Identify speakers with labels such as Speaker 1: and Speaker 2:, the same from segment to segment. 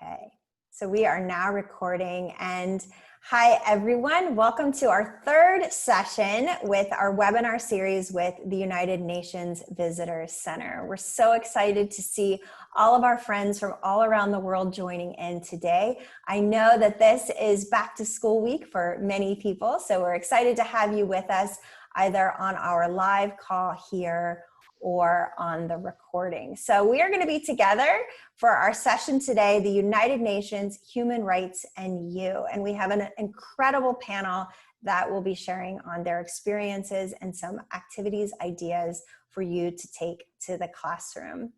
Speaker 1: Okay, so we are now recording, and hi everyone, welcome to our third session with our webinar series with the United Nations Visitors Center. We're so excited to see all of our friends from all around the world joining in today. I know that this is back to school week for many people, so we're excited to have you with us either on our live call here or on the recording. So we are going to be together for our session today, the United Nations, Human Rights, and You. And we have an incredible panel that will be sharing on their experiences and some activities, ideas for you to take to the classroom.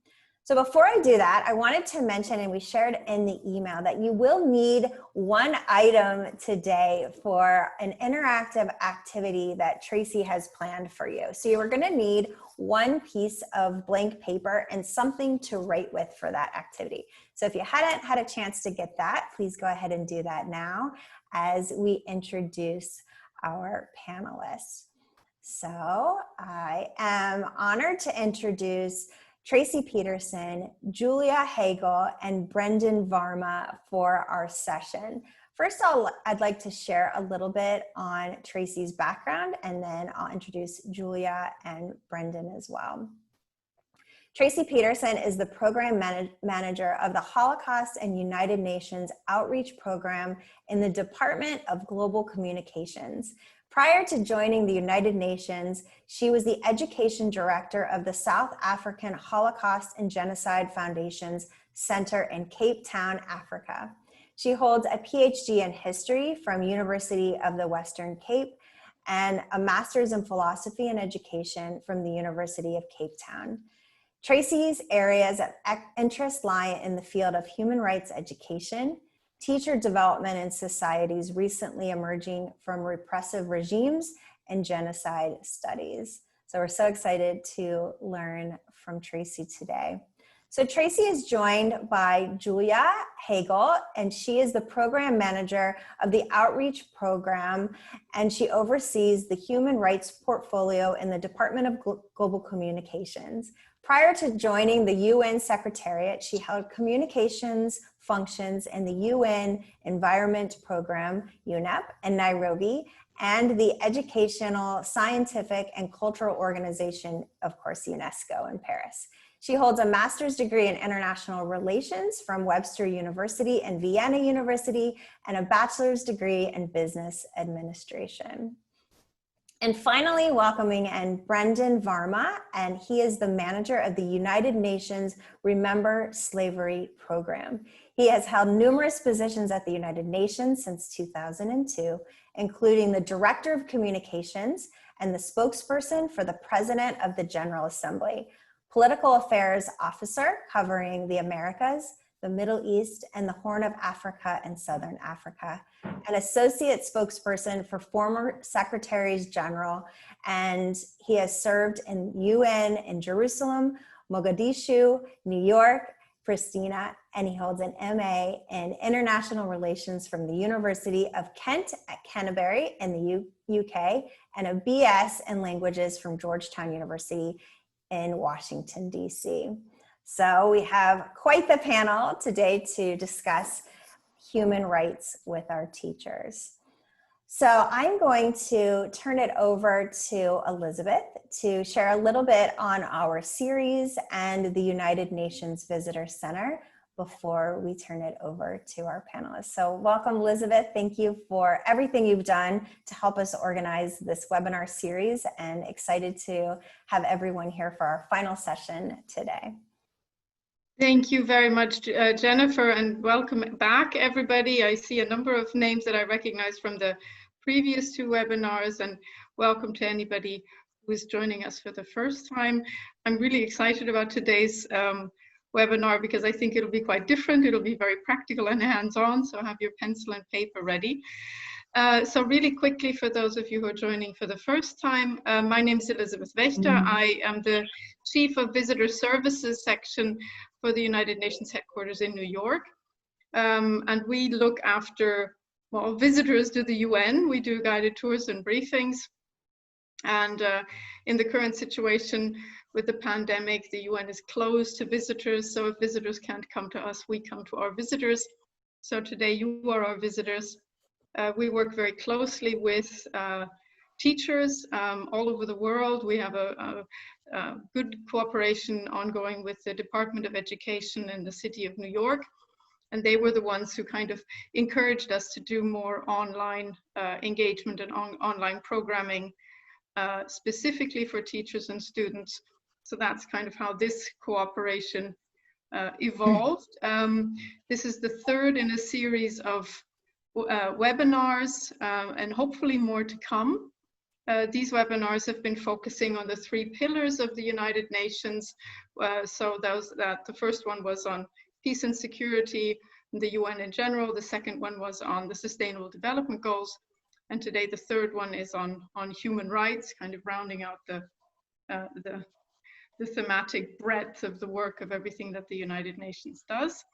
Speaker 1: So before I do that, I wanted to mention, and we shared in the email, that you will need one item today for an interactive activity that Tracy has planned for you. So you are going to need one piece of blank paper and something to write with for that activity. So if you hadn't had a chance to get that, please go ahead and do that now as we introduce our panelists. So I am honored to introduce Tracy Peterson, Julia Hagel, and Brendan Varma for our session. First, I'd like to share a little bit on Tracy's background, and then I'll introduce Julia and Brendan as well. Tracy Peterson is the program manager of the Holocaust and United Nations Outreach Program in the Department of Global Communications. Prior to joining the United Nations, she was the education director of the South African Holocaust and Genocide Foundation's Center in Cape Town, Africa. She holds a PhD in history from University of the Western Cape and a master's in philosophy and education from the University of Cape Town. Tracy's areas of interest lie in the field of human rights education, teacher development in societies recently emerging from repressive regimes, and genocide studies. So we're so excited to learn from Tracy today. So Tracy is joined by Julia Hagel, and she is the program manager of the Outreach Program, and she oversees the human rights portfolio in the Department of Global Communications. Prior to joining the UN Secretariat, she held communications functions in the UN Environment Program, UNEP, in Nairobi, and the Educational, Scientific, and Cultural Organization, of course, UNESCO in Paris. She holds a master's degree in international relations from Webster University and Vienna University, and a bachelor's degree in business administration. And finally, welcoming in Brendan Varma, and he is the manager of the United Nations Remember Slavery Program. He has held numerous positions at the United Nations since 2002, including the Director of Communications and the spokesperson for the President of the General Assembly, Political Affairs Officer covering the Americas, the Middle East, and the Horn of Africa and Southern Africa, an associate spokesperson for former Secretaries General, and he has served in UN in Jerusalem, Mogadishu, New York, Pristina, and he holds an MA in International Relations from the University of Kent at Canterbury in the UK, and a BS in Languages from Georgetown University in Washington, DC. So we have quite the panel today to discuss human rights with our teachers. So I'm going to turn it over to Elizabeth to share a little bit on our series and the United Nations Visitor Center before we turn it over to our panelists. So welcome, Elizabeth. Thank you for everything you've done to help us organize this webinar series, and excited to have everyone here for our final session today.
Speaker 2: Thank you very much, Jennifer, and welcome back, everybody. I see a number of names that I recognize from the previous two webinars, and welcome to anybody who is joining us for the first time. I'm really excited about today's webinar because I think it'll be quite different. It'll be very practical and hands-on, so have your pencil and paper ready. So really quickly, for those of you who are joining for the first time, my name is Elizabeth Wächter. I am the Chief of Visitor Services section for the United Nations headquarters in New York. And we look after, well, visitors to the UN. We do guided tours and briefings. And in the current situation with the pandemic, the UN is closed to visitors. So if visitors can't come to us, we come to our visitors. So today you are our visitors. We work very closely with teachers all over the world. We have a good cooperation ongoing with the Department of Education in the city of New York. And they were the ones who kind of encouraged us to do more online engagement and online programming specifically for teachers and students. So that's kind of how this cooperation evolved. This is the third in a series of webinars and hopefully more to come. These webinars have been focusing on the 3 pillars of the United Nations. So the first one was on peace and security, the UN in general. The second one was on the Sustainable Development Goals. And today the third one is on human rights, kind of rounding out the thematic breadth of the work of everything that the United Nations does.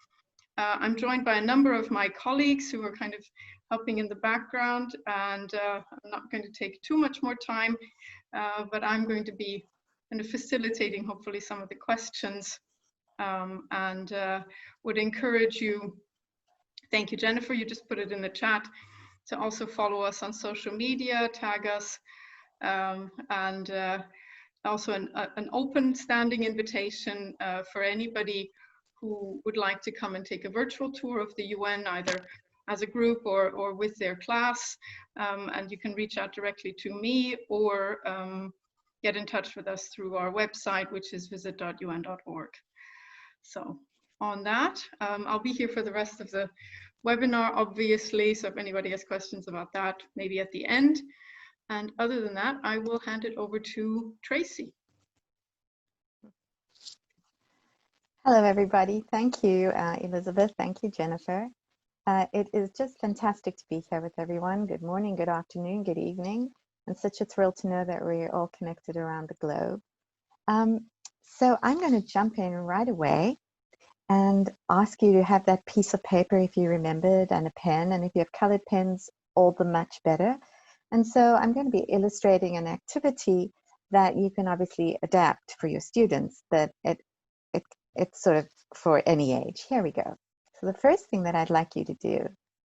Speaker 2: I'm joined by a number of my colleagues who are kind of helping in the background, and I'm not going to take too much more time, but I'm going to be kind of facilitating hopefully some of the questions, and would encourage you, thank you Jennifer, you just put it in the chat, to also follow us on social media, tag us, and also an open standing invitation for anybody who would like to come and take a virtual tour of the UN, either as a group or with their class. And you can reach out directly to me or get in touch with us through our website, which is visit.un.org. So on that, I'll be here for the rest of the webinar, obviously. So if anybody has questions about that, maybe at the end. And other than that, I will hand it over to Tracy.
Speaker 3: Hello, everybody. Thank you, Elizabeth. Thank you, Jennifer. It is just fantastic to be here with everyone. Good morning, good afternoon, good evening, and such a thrill to know that we're all connected around the globe. So I'm going to jump in right away and ask you to have that piece of paper, if you remembered, and a pen. And if you have colored pens, all the much better. And so I'm going to be illustrating an activity that you can obviously adapt for your students, but it's sort of for any age. Here we go. So the first thing that I'd like you to do,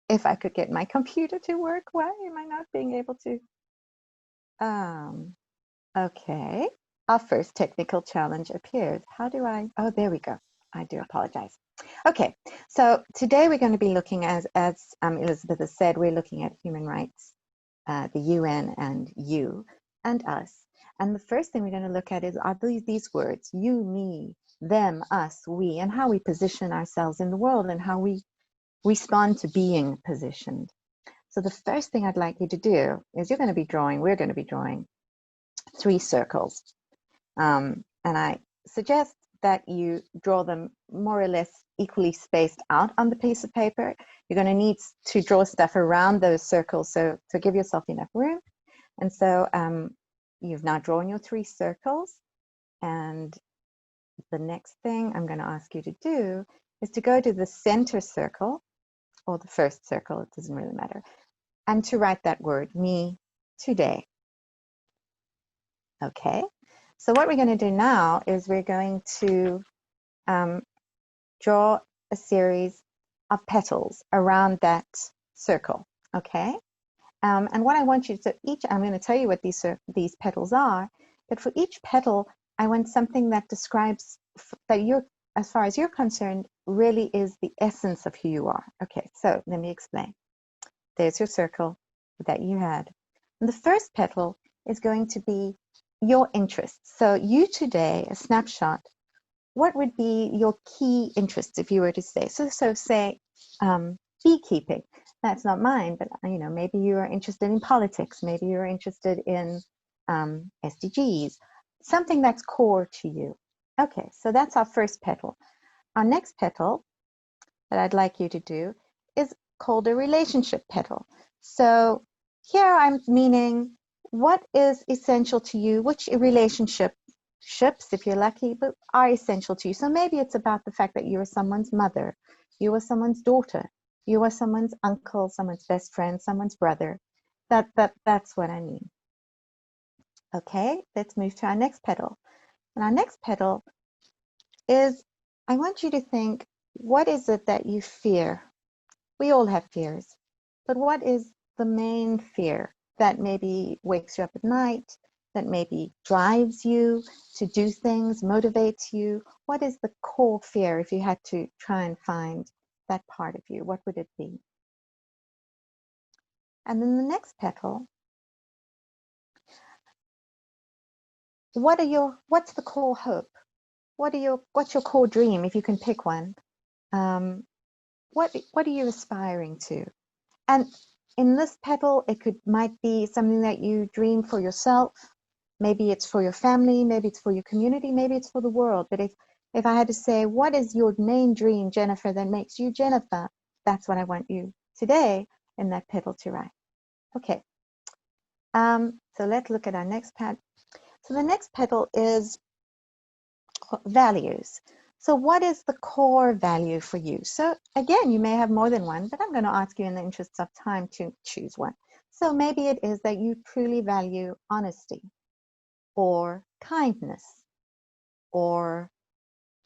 Speaker 3: if I could get my computer to work, why am I not being able to? Okay, our first technical challenge appears. How do I, oh, there we go. I do apologize. Okay, so today we're going to be looking, as Elizabeth has said, we're looking at human rights, the UN and you and us. And the first thing we're going to look at are these words, you, me, them, us, we, and how we position ourselves in the world and how we respond to being positioned. So the first thing I'd like you to do is we're going to be drawing 3 circles. And I suggest that you draw them more or less equally spaced out on the piece of paper. You're going to need to draw stuff around those circles, so to give yourself enough room. And so you've now drawn your 3 circles, and the next thing I'm going to ask you to do is to go to the center circle, or the first circle, it doesn't really matter, and to write that word, me, today. Okay, so what we're going to do now is we're going to draw a series of petals around that circle, okay? And what I want you to, I'm going to tell you what these petals are, but for each petal, I want something that describes that you're, as far as you're concerned, really is the essence of who you are. Okay, so let me explain. There's your circle that you had. And the first petal is going to be your interests. So you today, a snapshot, what would be your key interests if you were to say? So say beekeeping. That's not mine, but you know, maybe you are interested in politics. Maybe you're interested in SDGs, something that's core to you. Okay, so that's our first petal. Our next petal that I'd like you to do is called a relationship petal. So here I'm meaning what is essential to you, which relationships, if you're lucky, but are essential to you. So maybe it's about the fact that you are someone's mother, you are someone's daughter, you are someone's uncle, someone's best friend, someone's brother. That's what I mean. Okay, let's move to our next petal. And our next petal is, I want you to think, what is it that you fear? We all have fears, but what is the main fear that maybe wakes you up at night, that maybe drives you to do things, motivates you? What is the core fear if you had to try and find that part of you? What would it be? And then the next petal, what's the core hope? What's your core dream, if you can pick one? What are you aspiring to? And in this petal, might be something that you dream for yourself. Maybe it's for your family, maybe it's for your community, maybe it's for the world. But if I had to say, what is your main dream, Jennifer, that makes you Jennifer? That's what I want you today in that petal to write. Okay. So let's look at our next petal. So the next petal is values. So what is the core value for you? So again, you may have more than one, but I'm going to ask you in the interest of time to choose one. So maybe it is that you truly value honesty or kindness, or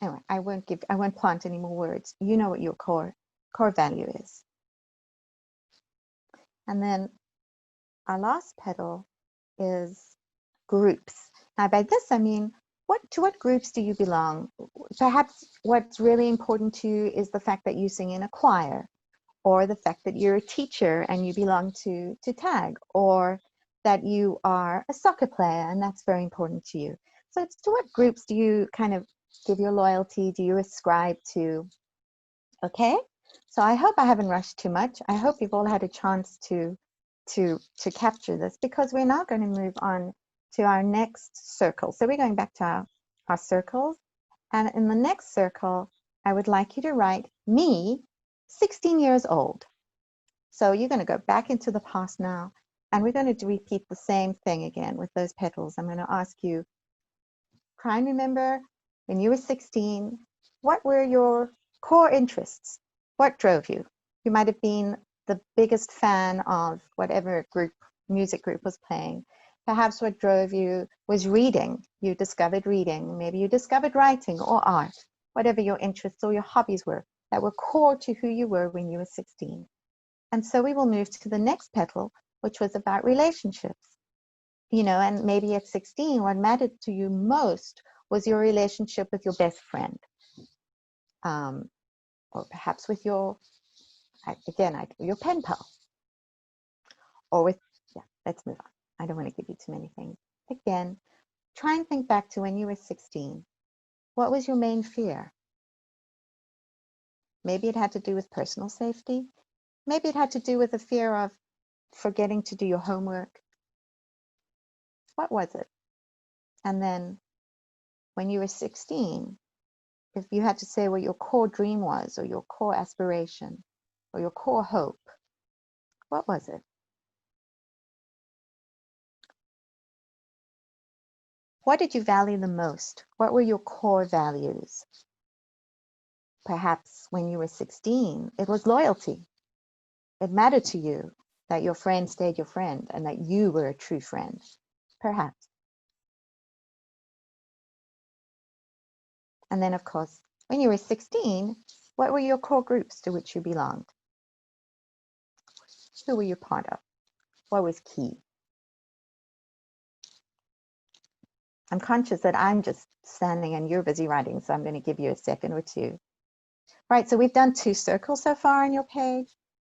Speaker 3: anyway, I won't plant any more words. You know what your core value is. And then our last petal is groups. Now by this I mean, to what groups do you belong? Perhaps what's really important to you is the fact that you sing in a choir, or the fact that you're a teacher and you belong to TAG, or that you are a soccer player and that's very important to you. So it's to what groups do you kind of give your loyalty, do you ascribe to? Okay, so I hope I haven't rushed too much. I hope you've all had a chance to capture this, because we're now going to move on to our next circle. So we're going back to our circles, and in the next circle, I would like you to write me, 16 years old. So you're going to go back into the past now, and we're going to repeat the same thing again with those petals. I'm going to ask you, try and remember when you were 16, what were your core interests? What drove you? You might have been the biggest fan of whatever music group was playing. Perhaps what drove you was reading. You discovered reading. Maybe you discovered writing or art, whatever your interests or your hobbies were that were core to who you were when you were 16. And so we will move to the next petal, which was about relationships. You know, and maybe at 16, what mattered to you most was your relationship with your best friend. Or perhaps with your pen pal. Or with, yeah, let's move on. I don't want to give you too many things. Again, try and think back to when you were 16. What was your main fear? Maybe it had to do with personal safety. Maybe it had to do with the fear of forgetting to do your homework. What was it? And then when you were 16, if you had to say what your core dream was, or your core aspiration, or your core hope, what was it? What did you value the most? What were your core values? Perhaps when you were 16, it was loyalty. It mattered to you that your friend stayed your friend and that you were a true friend. Perhaps. And then, of course, when you were 16, what were your core groups to which you belonged? Who were you part of? What was key? I'm conscious that I'm just standing and you're busy writing, so I'm going to give you a second or two. Right, so we've done 2 circles so far on your page.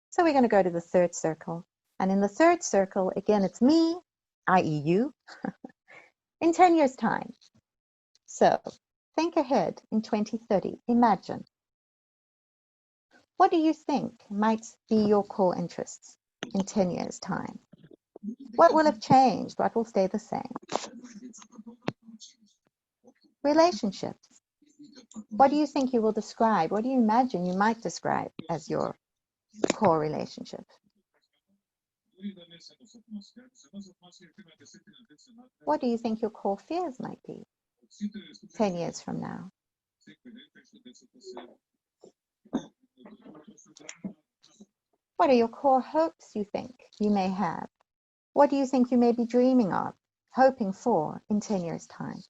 Speaker 3: So we're going to go to the third circle. And in the third circle, again, it's me, i.e. you, in 10 years' time. So think ahead in 2030. Imagine. What do you think might be your core interests in 10 years' time? What will have changed? What will stay the same? Relationships. What do you think you will describe? What do you imagine you might describe as your core relationship? What do you think your core fears might be 10 years from now? What are your core hopes you think you may have? What do you think you may be dreaming of? hoping for in 10 years' time?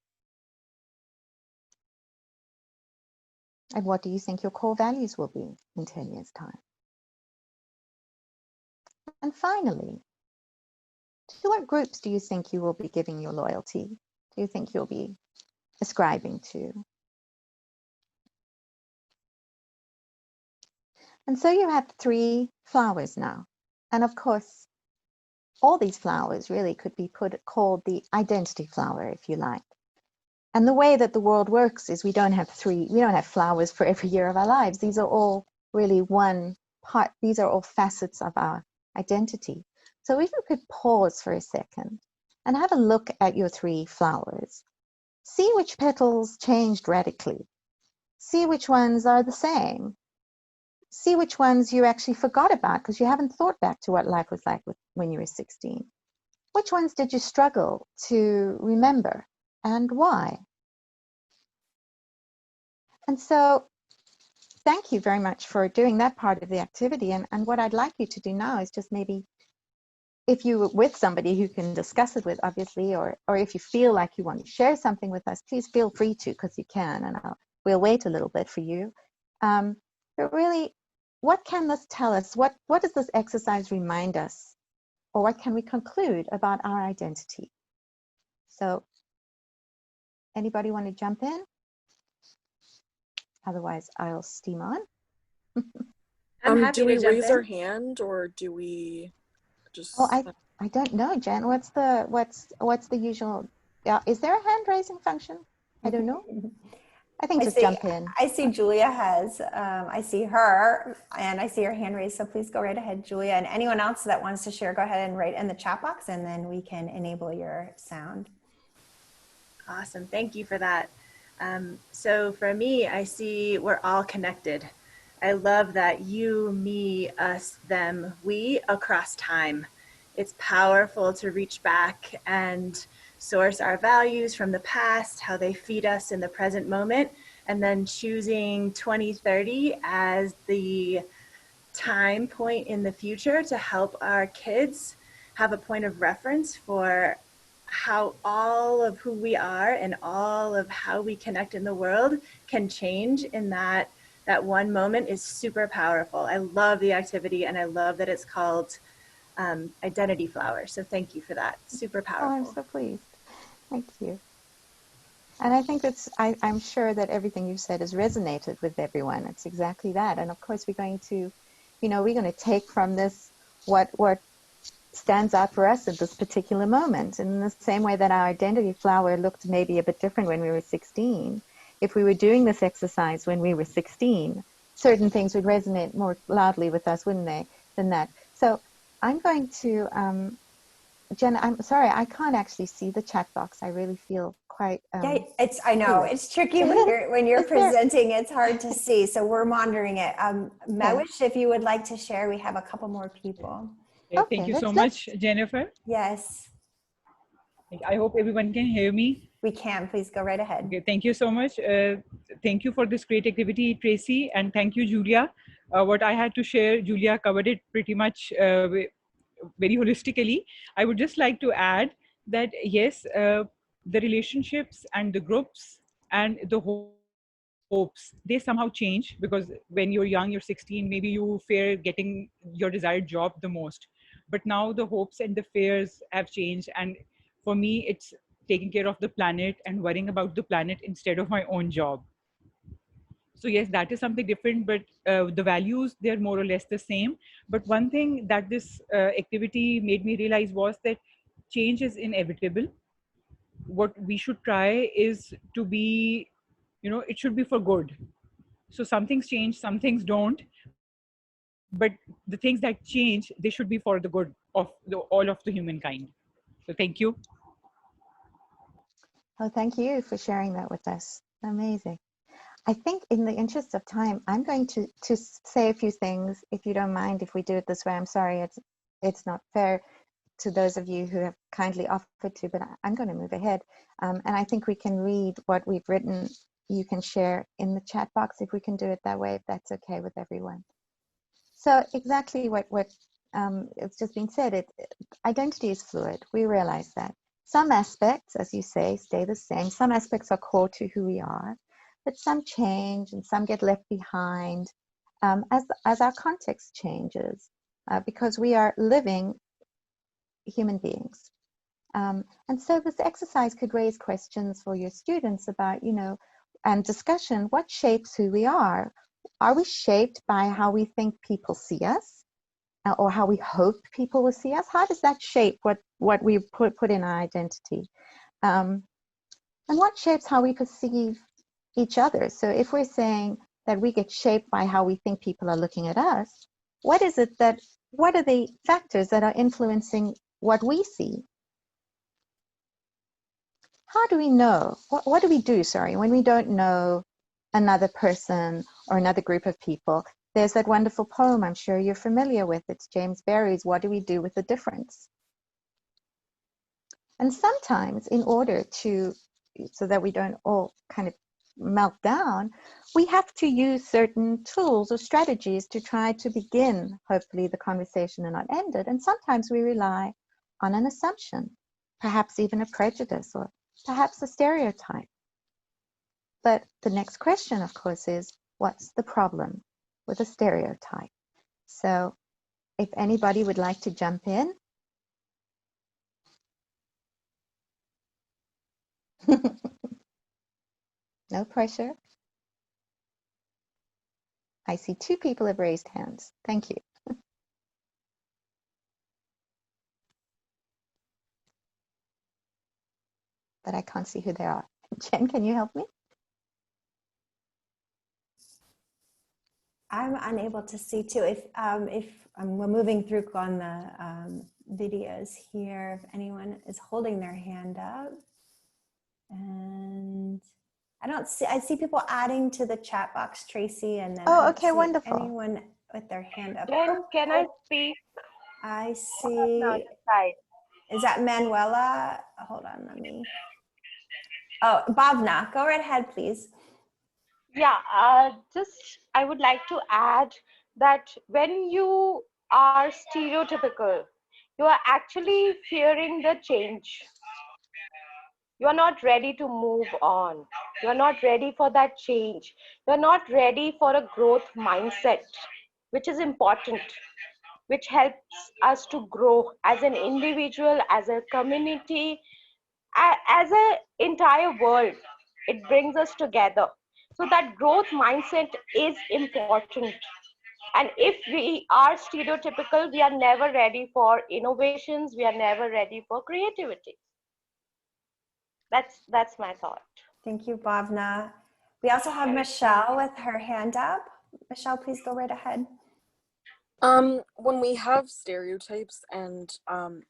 Speaker 3: And what do you think your core values will be in 10 years' time? And finally, to what groups do you think you will be giving your loyalty? Do you think you'll be ascribing to? And so you have 3 flowers now. And of course, all these flowers really could be called the identity flower, if you like. And the way that the world works is we don't have flowers for every year of our lives. These are all really one part. These are all facets of our identity. So if you could pause for a second and have a look at your 3 flowers, see which petals changed radically. See which ones are the same. See which ones you actually forgot about because you haven't thought back to what life was like when you were 16. Which ones did you struggle to remember and why? And so thank you very much for doing that part of the activity. And what I'd like you to do now is just maybe, if you're with somebody who can discuss it with, obviously, or if you feel like you want to share something with us, please feel free to, because you can, and we'll wait a little bit for you. But really, what can this tell us? What does this exercise remind us? Or what can we conclude about our identity? So, anybody want to jump in? Otherwise, I'll steam on.
Speaker 1: I'm happy
Speaker 4: do we
Speaker 1: to jump
Speaker 4: raise
Speaker 1: in.
Speaker 4: our hand or do we just?
Speaker 3: Oh, I don't know, Jen. What's the usual? Is there a hand raising function? I don't know. I think just jump in.
Speaker 1: I see Julia has, I see her and I see her hand raised. So please go right ahead, Julia. And anyone else that wants to share, go ahead and write in the chat box and then we can enable your sound.
Speaker 5: Awesome. Thank you for that. So for me, I see we're all connected. I love that you, me, us, them, we across time. It's powerful to reach back and source our values from the past, how they feed us in the present moment, and then choosing 2030 as the time point in the future to help our kids have a point of reference for how all of who we are and all of how we connect in the world can change in that one moment is super powerful. I love the activity and I love that it's called Identity Flower. So thank you for that. Super powerful.
Speaker 3: Oh, I'm so pleased. Thank you. And I think I'm sure that everything you've said has resonated with everyone. It's exactly that. And of course, we're going to take from this what stands out for us at this particular moment. In the same way that our identity flower looked maybe a bit different when we were 16, if we were doing this exercise when we were 16, certain things would resonate more loudly with us, wouldn't they, than that? So I'm going to, Jen, I'm sorry, I can't actually see the chat box. I really feel quite...
Speaker 1: yeah, I know, it's tricky when you're presenting, it's hard to see. So we're monitoring it. Mewish, if you would like to share, we have a couple more people.
Speaker 3: Okay,
Speaker 6: thank you so much, Jennifer.
Speaker 1: Yes.
Speaker 6: I hope everyone can hear me.
Speaker 1: We can. Please go right ahead.
Speaker 6: Okay, thank you so much. Thank you for this great activity, Tracy, and thank you, Julia. What I had to share, Julia covered it pretty much very holistically. I would just like to add that, yes, the relationships and the groups and the hopes, they somehow change, because when you're young, you're 16, maybe you fear getting your desired job the most. But now the hopes and the fears have changed. And for me, it's taking care of the planet and worrying about the planet instead of my own job. So yes, that is something different, but the values, they're more or less the same. But one thing that this activity made me realize was that change is inevitable. What we should try is to be, it should be for good. So some things change, some things don't. But the things that change, they should be for the good of all of the humankind. So thank you.
Speaker 3: Oh, thank you for sharing that with us. Amazing. I think in the interest of time, I'm going to say a few things, if you don't mind, if we do it this way. I'm sorry, it's not fair to those of you who have kindly offered to, but I'm going to move ahead. And I think we can read what we've written. You can share in the chat box if we can do it that way, if that's okay with everyone. So exactly what it's just been said, identity is fluid. We realize that. Some aspects, as you say, stay the same. Some aspects are core to who we are, but some change and some get left behind as our context changes, because we are living human beings. And so this exercise could raise questions for your students about, and discussion, what shapes who we are? Are we shaped by how we think people see us, or how we hope people will see us? How does that shape what we put in our identity? And what shapes how we perceive each other? So if we're saying that we get shaped by how we think people are looking at us, what are the factors that are influencing what we see? How do we know? What do we do, when we don't know another person or another group of people? There's that wonderful poem, I'm sure you're familiar with. It's James Barrie's What Do We Do with the Difference? And sometimes in order so that we don't all kind of melt down, we have to use certain tools or strategies to try to begin, hopefully, the conversation and not end it. And sometimes we rely on an assumption, perhaps even a prejudice, or perhaps a stereotype. But the next question, of course, is what's the problem with a stereotype? So if anybody would like to jump in. No pressure. I see 2 people have raised hands. Thank you. But I can't see who they are. Jen, can you help me?
Speaker 1: I'm unable to see too. If we're moving through on the videos here, if anyone is holding their hand up, and I don't see. I see people adding to the chat box, Tracy, and then I don't see
Speaker 3: wonderful.
Speaker 1: anyone with their hand up.
Speaker 7: Can I speak?
Speaker 1: I see. Is that Manuela? Hold on, let me. Oh, Bhavna, go right ahead, please.
Speaker 7: Yeah, I would like to add that when you are stereotypical, you are actually fearing the change. You are not ready to move on. You are not ready for that change. You are not ready for a growth mindset, which is important, which helps us to grow as an individual, as a community, as an entire world. It brings us together. So that growth mindset is important. And if we are stereotypical, we are never ready for innovations. We are never ready for creativity. That's my thought.
Speaker 1: Thank you, Bhavna. We also have Michelle with her hand up. Michelle, please go right ahead.
Speaker 4: When we have stereotypes and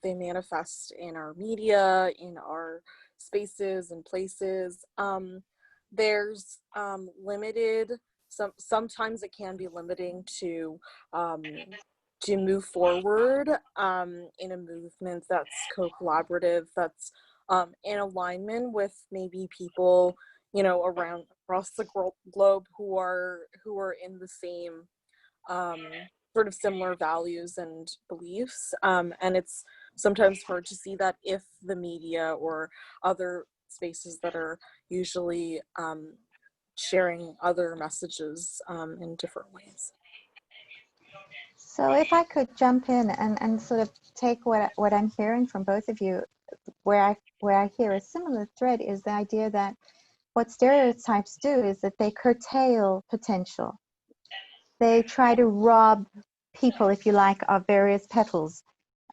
Speaker 4: they manifest in our media, in our spaces and places, there's limited, sometimes it can be limiting to move forward in a movement that's co-collaborative, that's in alignment with maybe people, across the globe who are in the same sort of similar values and beliefs, and it's sometimes hard to see that if the media or other spaces that are usually sharing other messages in different ways.
Speaker 3: So if I could jump in and sort of take what I'm hearing from both of you, where I hear a similar thread is the idea that what stereotypes do is that they curtail potential. They try to rob people, if you like, of various petals.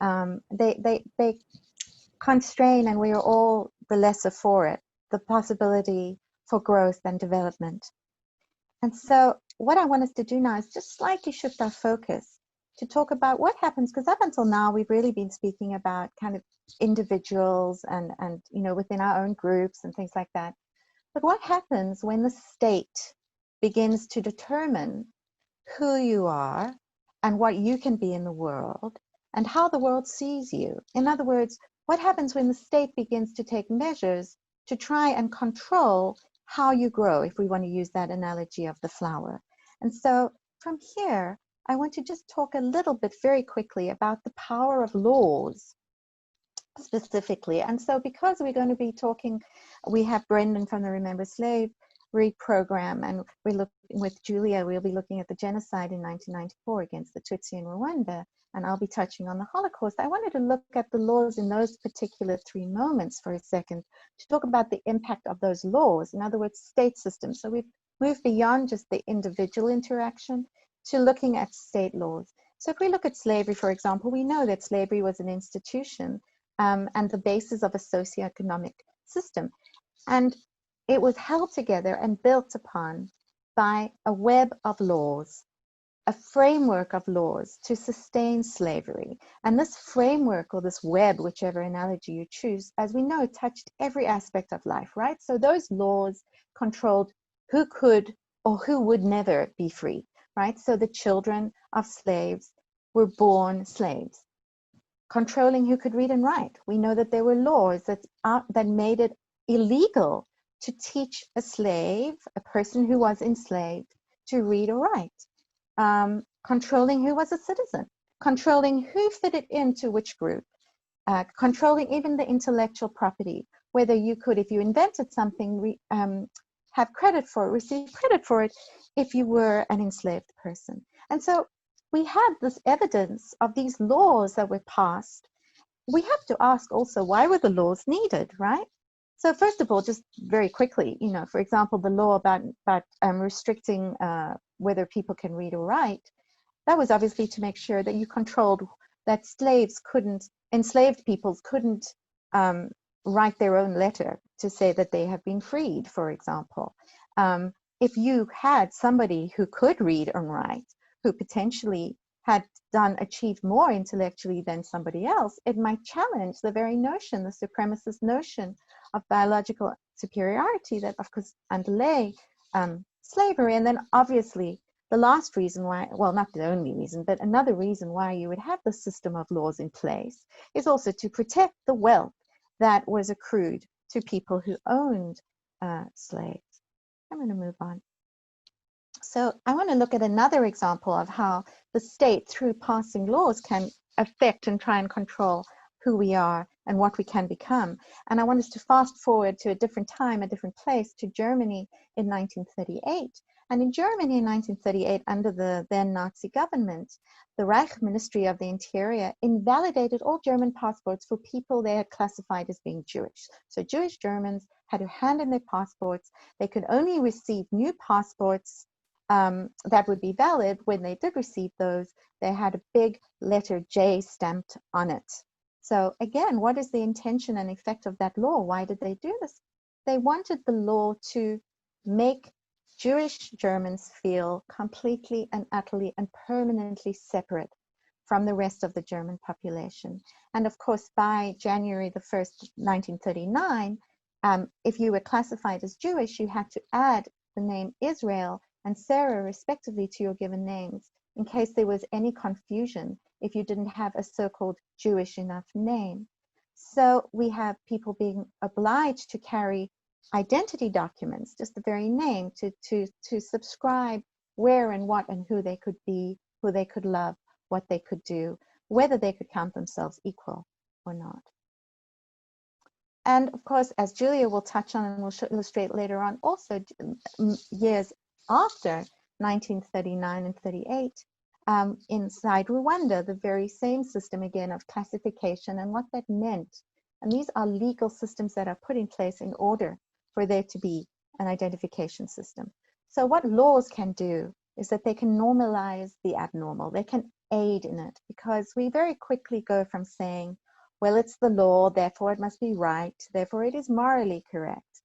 Speaker 3: They constrain, and we are all the lesser for it, the possibility for growth and development. And so what I want us to do now is just slightly shift our focus to talk about what happens, because up until now we've really been speaking about kind of individuals and within our own groups and things like that. But what happens when the state begins to determine who you are and what you can be in the world and how the world sees you? In other words, what happens when the state begins to take measures to try and control how you grow, if we want to use that analogy of the flower? And so from here, I want to just talk a little bit very quickly about the power of laws specifically. And so because we're going to be talking, we have Brendan from the Remember Slavery program, and we're looking with Julia, we'll be looking at the genocide in 1994 against the Tutsi in Rwanda, and I'll be touching on the Holocaust. I wanted to look at the laws in those particular three moments for a second to talk about the impact of those laws, in other words, state systems. So we've moved beyond just the individual interaction to looking at state laws. So if we look at slavery, for example, we know that slavery was an institution and the basis of a socioeconomic system. And it was held together and built upon by a web of laws, a framework of laws to sustain slavery. And this framework, or this web, whichever analogy you choose, as we know, touched every aspect of life, right? So those laws controlled who could or who would never be free, right? So the children of slaves were born slaves. Controlling who could read and write. We know that there were laws that made it illegal to teach a slave, a person who was enslaved, to read or write. Controlling who was a citizen, controlling who fitted into which group, controlling even the intellectual property, whether you could, if you invented something, have credit for it, receive credit for it if you were an enslaved person. And so we have this evidence of these laws that were passed. We have to ask also, why were the laws needed, right? So first of all, just very quickly, you know, for example, the law about restricting whether people can read or write, that was obviously to make sure that you controlled that enslaved peoples couldn't write their own letter to say that they have been freed, for example. If you had somebody who could read and write, who potentially had achieved more intellectually than somebody else, it might challenge the very notion, the supremacist notion of biological superiority that, of course, underlay slavery. And then obviously the last reason why, well, not the only reason, but another reason why you would have the system of laws in place is also to protect the wealth that was accrued to people who owned slaves. I'm going to move on. So I want to look at another example of how the state, through passing laws, can affect and try and control who we are and what we can become. And I want us to fast forward to a different time, a different place, to Germany in 1938. And in Germany in 1938, under the then Nazi government, the Reich Ministry of the Interior invalidated all German passports for people they had classified as being Jewish. So Jewish Germans had to hand in their passports. They could only receive new passports that would be valid. When they did receive those, they had a big letter J stamped on it. So again, what is the intention and effect of that law? Why did they do this? They wanted the law to make Jewish Germans feel completely and utterly and permanently separate from the rest of the German population. And of course, by January the 1st, 1939, if you were classified as Jewish, you had to add the name Israel and Sarah respectively to your given names, in case there was any confusion if you didn't have a so-called Jewish enough name. So we have people being obliged to carry identity documents, just the very name, to subscribe where and what and who they could be, who they could love, what they could do, whether they could count themselves equal or not. And of course, as Julia will touch on and will illustrate later on, also years after 1939 and 38, inside Rwanda, the very same system again of classification and what that meant. And these are legal systems that are put in place in order for there to be an identification system. So what laws can do is that they can normalize the abnormal. They can aid in it, because we very quickly go from saying, well, it's the law, therefore it must be right, therefore it is morally correct.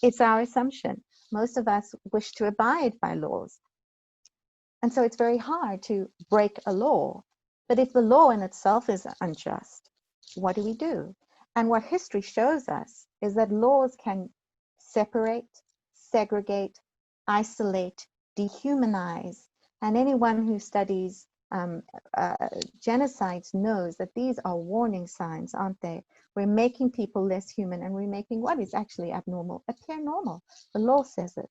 Speaker 3: It's our assumption. Most of us wish to abide by laws. And so it's very hard to break a law. But if the law in itself is unjust, what do we do? And what history shows us is that laws can separate, segregate, isolate, dehumanize. And anyone who studies genocides knows that these are warning signs, aren't they? We're making people less human, and we're making what is actually abnormal appear normal. The law says it.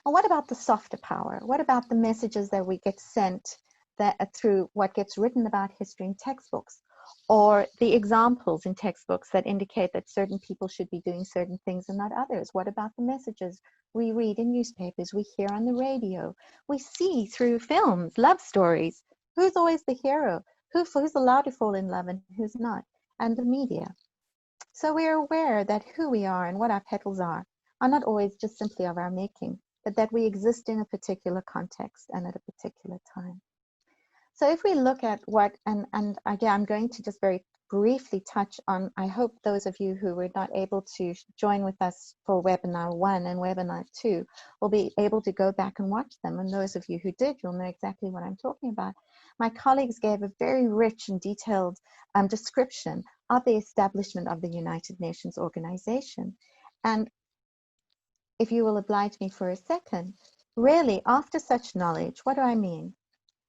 Speaker 3: And what about the softer power? What about the messages that we get sent that through what gets written about history in textbooks? or the examples in textbooks that indicate that certain people should be doing certain things and not others. What about the messages we read in newspapers, we hear on the radio, we see through films, love stories? Who's always the hero? Who's allowed to fall in love and who's not? And the media. So we are aware that who we are and what our petals are not always just simply of our making, but that we exist in a particular context and at a particular time. So if we look at what, and again, I'm going to just very briefly touch on, I hope those of you who were not able to join with us for webinar 1 and webinar 2 will be able to go back and watch them. And those of you who did, you'll know exactly what I'm talking about. My colleagues gave a very rich and detailed description of the establishment of the United Nations organization. And if you will oblige me for a second, really, after such knowledge, what do I mean?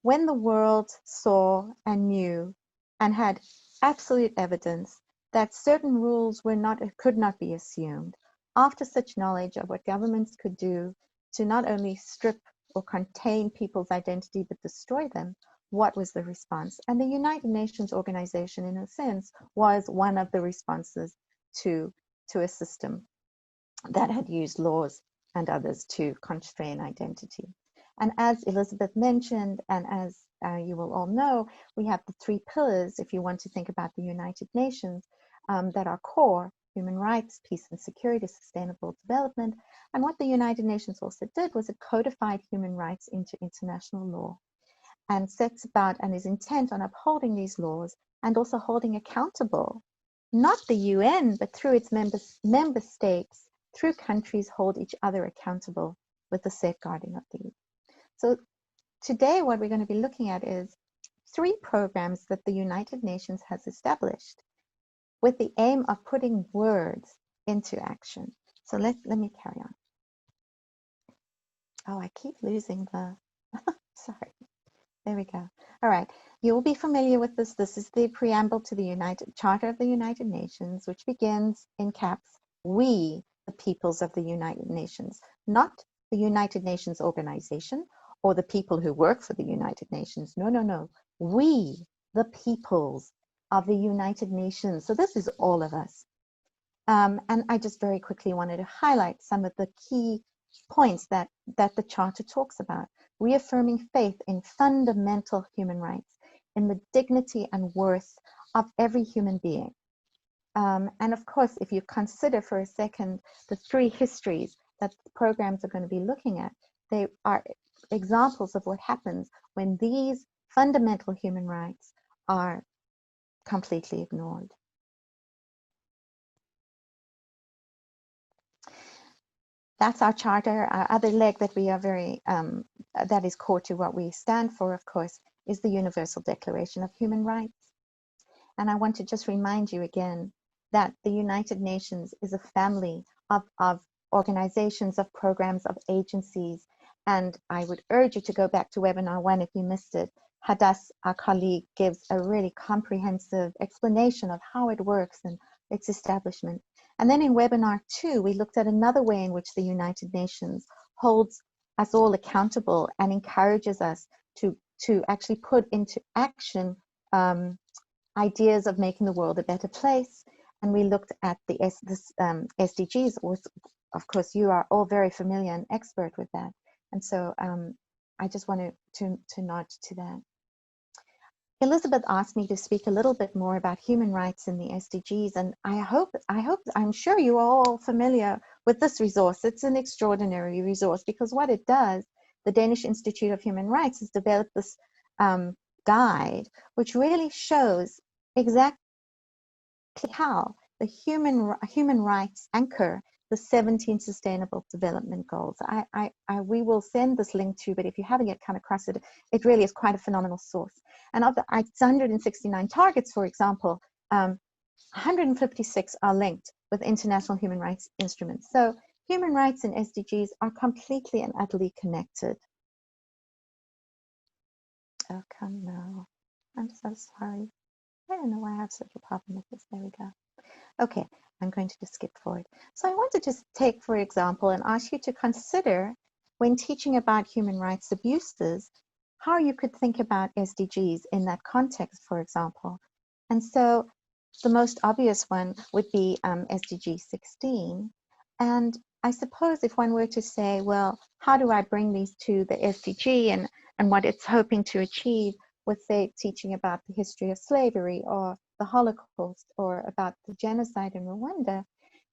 Speaker 3: When the world saw and knew and had absolute evidence that certain rules could not be assumed, after such knowledge of what governments could do to not only strip or contain people's identity but destroy them, what was the response? And the United Nations organization, in a sense, was one of the responses to a system that had used laws and others to constrain identity. And as Elizabeth mentioned, and as you will all know, we have the 3 pillars, if you want to think about the United Nations, that are core: human rights, peace and security, sustainable development. And what the United Nations also did was it codified human rights into international law and sets about and is intent on upholding these laws and also holding accountable, not the UN, but through its member states, through countries, hold each other accountable with the safeguarding of these. So today what we're going to be looking at is 3 programs that the United Nations has established with the aim of putting words into action. So let me carry on. Oh, I keep losing the, sorry. There we go. All right. You will be familiar with this. This is the preamble to the Charter of the United Nations, which begins in caps, "We, the peoples of the United Nations," not the United Nations organization or the people who work for the United Nations. No, no, no. We, the peoples of the United Nations. So this is all of us. And I just very quickly wanted to highlight some of the key points that the Charter talks about. Reaffirming faith in fundamental human rights, in the dignity and worth of every human being. And of course, if you consider for a second the 3 histories that the programs are going to be looking at, they are examples of what happens when these fundamental human rights are completely ignored. That's our charter. Our other leg that we are very, that is core to what we stand for, of course, is the Universal Declaration of Human Rights. And I want to just remind you again that the United Nations is a family of organizations, of programs, of agencies. And I would urge you to go back to webinar 1 if you missed it. Hadass, our colleague, gives a really comprehensive explanation of how it works and its establishment. And then in webinar 2, we looked at another way in which the United Nations holds us all accountable and encourages us to actually put into action ideas of making the world a better place. And we looked at the SDGs. Of course, you are all very familiar and expert with that. And so I just wanted to nod to that. Elizabeth asked me to speak a little bit more about human rights in the SDGs, and I'm sure you are all familiar with this resource. It's an extraordinary resource because what it does, the Danish Institute of Human Rights has developed this guide, which really shows exactly how the human rights anchor the 17 Sustainable Development Goals. We will send this link to you, but if you haven't yet come across it, it really is quite a phenomenal source. And of the 169 targets, for example, 156 are linked with international human rights instruments. So human rights and SDGs are completely and utterly connected. Oh, come now. I'm so sorry. I don't know why I have such a problem with this. There we go. Okay, I'm going to just skip forward. So I want to just take, for example, and ask you to consider when teaching about human rights abuses, how you could think about SDGs in that context, for example. And so the most obvious one would be SDG 16. And I suppose if one were to say, well, how do I bring these to the SDG and what it's hoping to achieve with, say, teaching about the history of slavery or the Holocaust or about the genocide in Rwanda,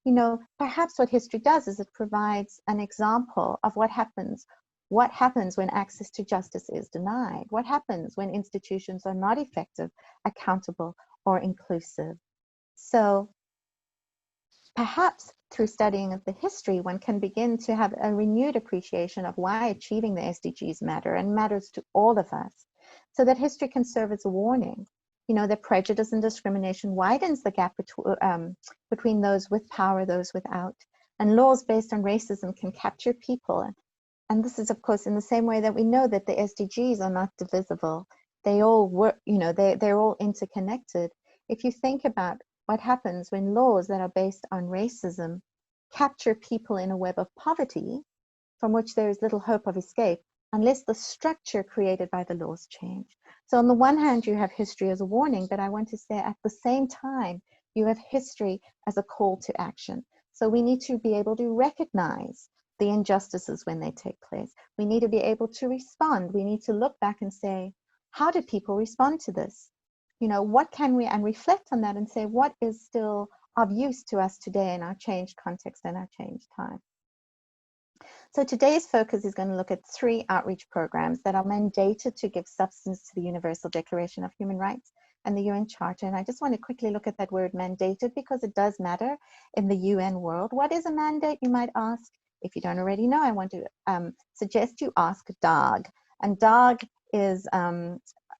Speaker 3: you know, perhaps what history does is it provides an example of what happens. What happens when access to justice is denied? What happens when institutions are not effective, accountable, or inclusive? So perhaps through studying of the history, one can begin to have a renewed appreciation of why achieving the SDGs matter and matters to all of us, so that history can serve as a warning. You know, that prejudice and discrimination widens the gap between those with power, those without, and laws based on racism can capture people. And this is, of course, in the same way that we know that the SDGs are not divisible. They all work, you know, they're all interconnected. If you think about what happens when laws that are based on racism capture people in a web of poverty from which there is little hope of escape, unless the structure created by the laws change. So on the one hand, you have history as a warning, but I want to say at the same time, you have history as a call to action. So we need to be able to recognize the injustices when they take place. We need to be able to respond. We need to look back and say, how did people respond to this? You know, what can we, and reflect on that and say, what is still of use to us today in our changed context and our changed time? So today's focus is going to look at 3 outreach programs that are mandated to give substance to the Universal Declaration of Human Rights and the UN Charter. And I just want to quickly look at that word mandated because it does matter in the UN world. What is a mandate, you might ask? If you don't already know, I want to suggest you ask DAG. And DAG is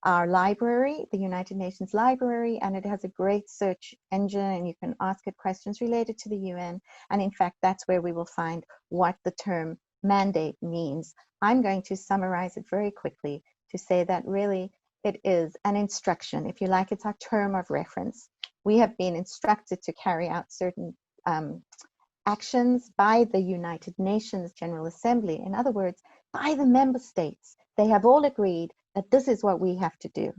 Speaker 3: our library, the United Nations Library, and it has a great search engine, and you can ask it questions related to the UN. And in fact, that's where we will find what the term mandate means. I'm going to summarize it very quickly to say that really it is an instruction. If you like, it's our term of reference. We have been instructed to carry out certain actions by the United Nations General Assembly. In other words, by the member states. They have all agreed that this is what we have to do.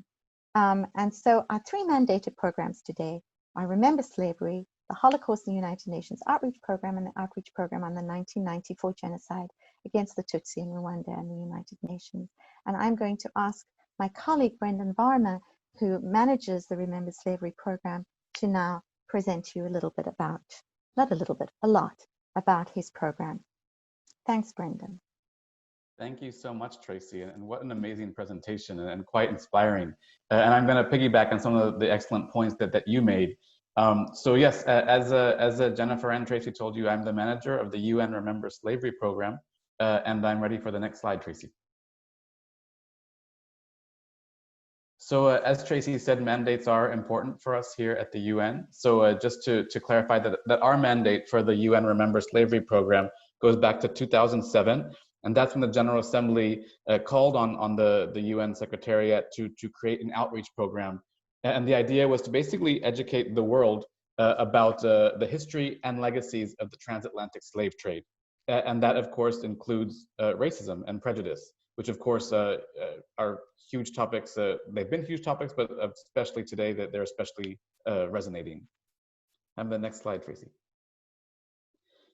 Speaker 3: And so our 3 mandated programs today are Remember Slavery, the Holocaust and United Nations Outreach Program, and the Outreach Program on the 1994 genocide against the Tutsi in Rwanda and the United Nations. And I'm going to ask my colleague, Brendan Varma, who manages the Remember Slavery program, to now present to you a little bit about, not a little bit, a lot about his program. Thanks, Brendan.
Speaker 8: Thank you so much, Tracy, and what an amazing presentation and quite inspiring. And I'm going to piggyback on some of the excellent points that you made. So yes, as Jennifer and Tracy told you, I'm the manager of the UN Remember Slavery program, and I'm ready for the next slide, Tracy. So as Tracy said, mandates are important for us here at the UN. So just to clarify that our mandate for the UN Remember Slavery program goes back to 2007. And that's when the General Assembly called on the UN Secretariat to create an outreach program. And the idea was to basically educate the world about the history and legacies of the transatlantic slave trade. And that, of course, includes racism and prejudice, which, of course, are huge topics. They've been huge topics, but especially today, that they're especially resonating. And the next slide, Tracy.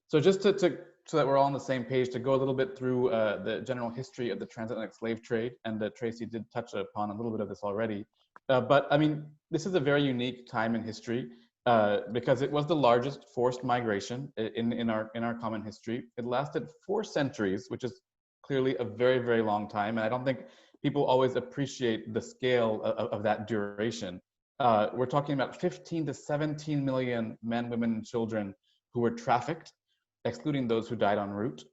Speaker 8: So just so that we're all on the same page, to go a little bit through the general history of the transatlantic slave trade, and Tracy did touch upon a little bit of this already. But I mean, this is a very unique time in history because it was the largest forced migration in our common history. It lasted 4 centuries, which is clearly a very, very long time. And I don't think people always appreciate the scale of that duration. We're talking about 15 to 17 million men, women, and children who were trafficked, excluding those who died en route.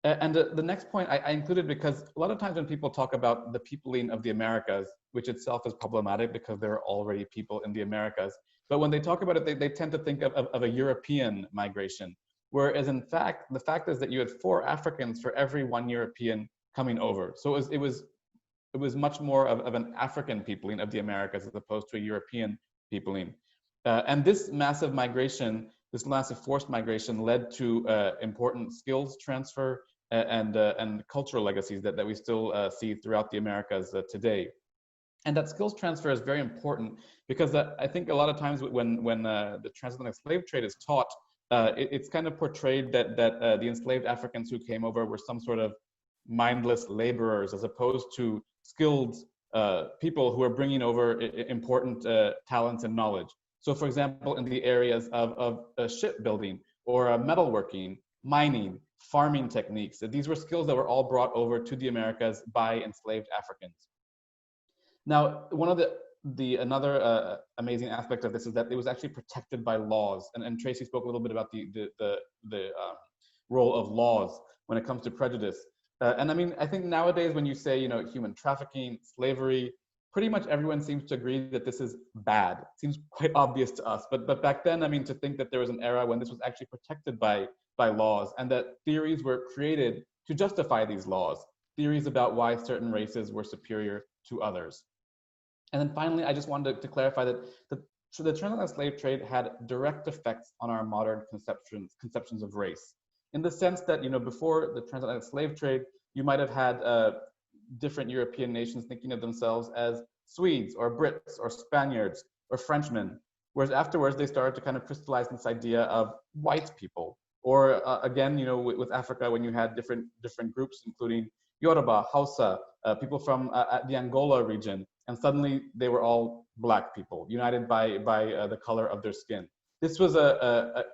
Speaker 8: And the next point I included because a lot of times when people talk about the peopling of the Americas, which itself is problematic because there are already people in the Americas, but when they talk about it, they tend to think of a European migration. Whereas in fact, the fact is that you had 4 Africans for every 1 European coming over. So it was much more of an African peopling of the Americas as opposed to a European peopling. And this massive migration, this massive forced migration led to important skills transfer and cultural legacies that we still see throughout the Americas today. And that skills transfer is very important because I think a lot of times when the transatlantic slave trade is taught, it's kind of portrayed that the enslaved Africans who came over were some sort of mindless laborers, as opposed to skilled people who are bringing over important talents and knowledge. So, for example, in the areas of shipbuilding or metalworking, mining, farming techniques, these were skills that were all brought over to the Americas by enslaved Africans. Now, one of another amazing aspect of this is that it was actually protected by laws, and Tracy spoke a little bit about the role of laws when it comes to prejudice. And I mean, I think nowadays when you say, you know, human trafficking, slavery, pretty much everyone seems to agree that this is bad. It seems quite obvious to us. But back then, I mean, to think that there was an era when this was actually protected by laws, and that theories were created to justify these laws, theories about why certain races were superior to others. And then finally, I just wanted to clarify that the transatlantic slave trade had direct effects on our modern conceptions of race, in the sense that, you know, before the transatlantic slave trade, you might have had different European nations thinking of themselves as Swedes or Brits or Spaniards or Frenchmen, whereas afterwards they started to kind of crystallize this idea of white people. Or again, you know, with Africa, when you had different groups, including Yoruba, Hausa, people from the Angola region, and suddenly they were all Black people, united by the color of their skin. This was a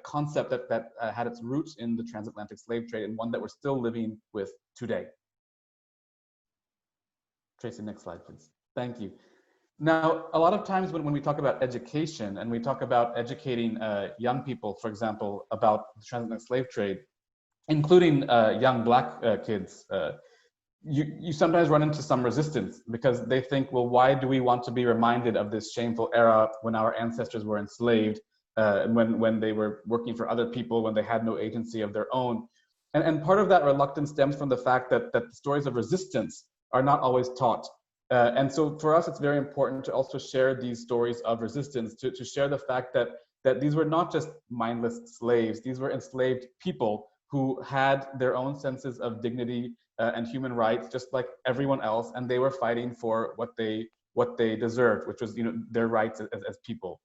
Speaker 8: concept that had its roots in the transatlantic slave trade, and one that we're still living with today. Tracy, next slide, please. Thank you. Now, a lot of times when we talk about education and we talk about educating young people, for example, about the transatlantic slave trade, including young Black kids, you sometimes run into some resistance because they think, well, why do we want to be reminded of this shameful era when our ancestors were enslaved, when they were working for other people, when they had no agency of their own? And part of that reluctance stems from the fact that the stories of resistance are not always taught. And so for us, it's very important to also share these stories of resistance, to share the fact that these were not just mindless slaves. These were enslaved people who had their own senses of dignity and human rights, just like everyone else, and they were fighting for what they deserved, which was, you know, their rights as people.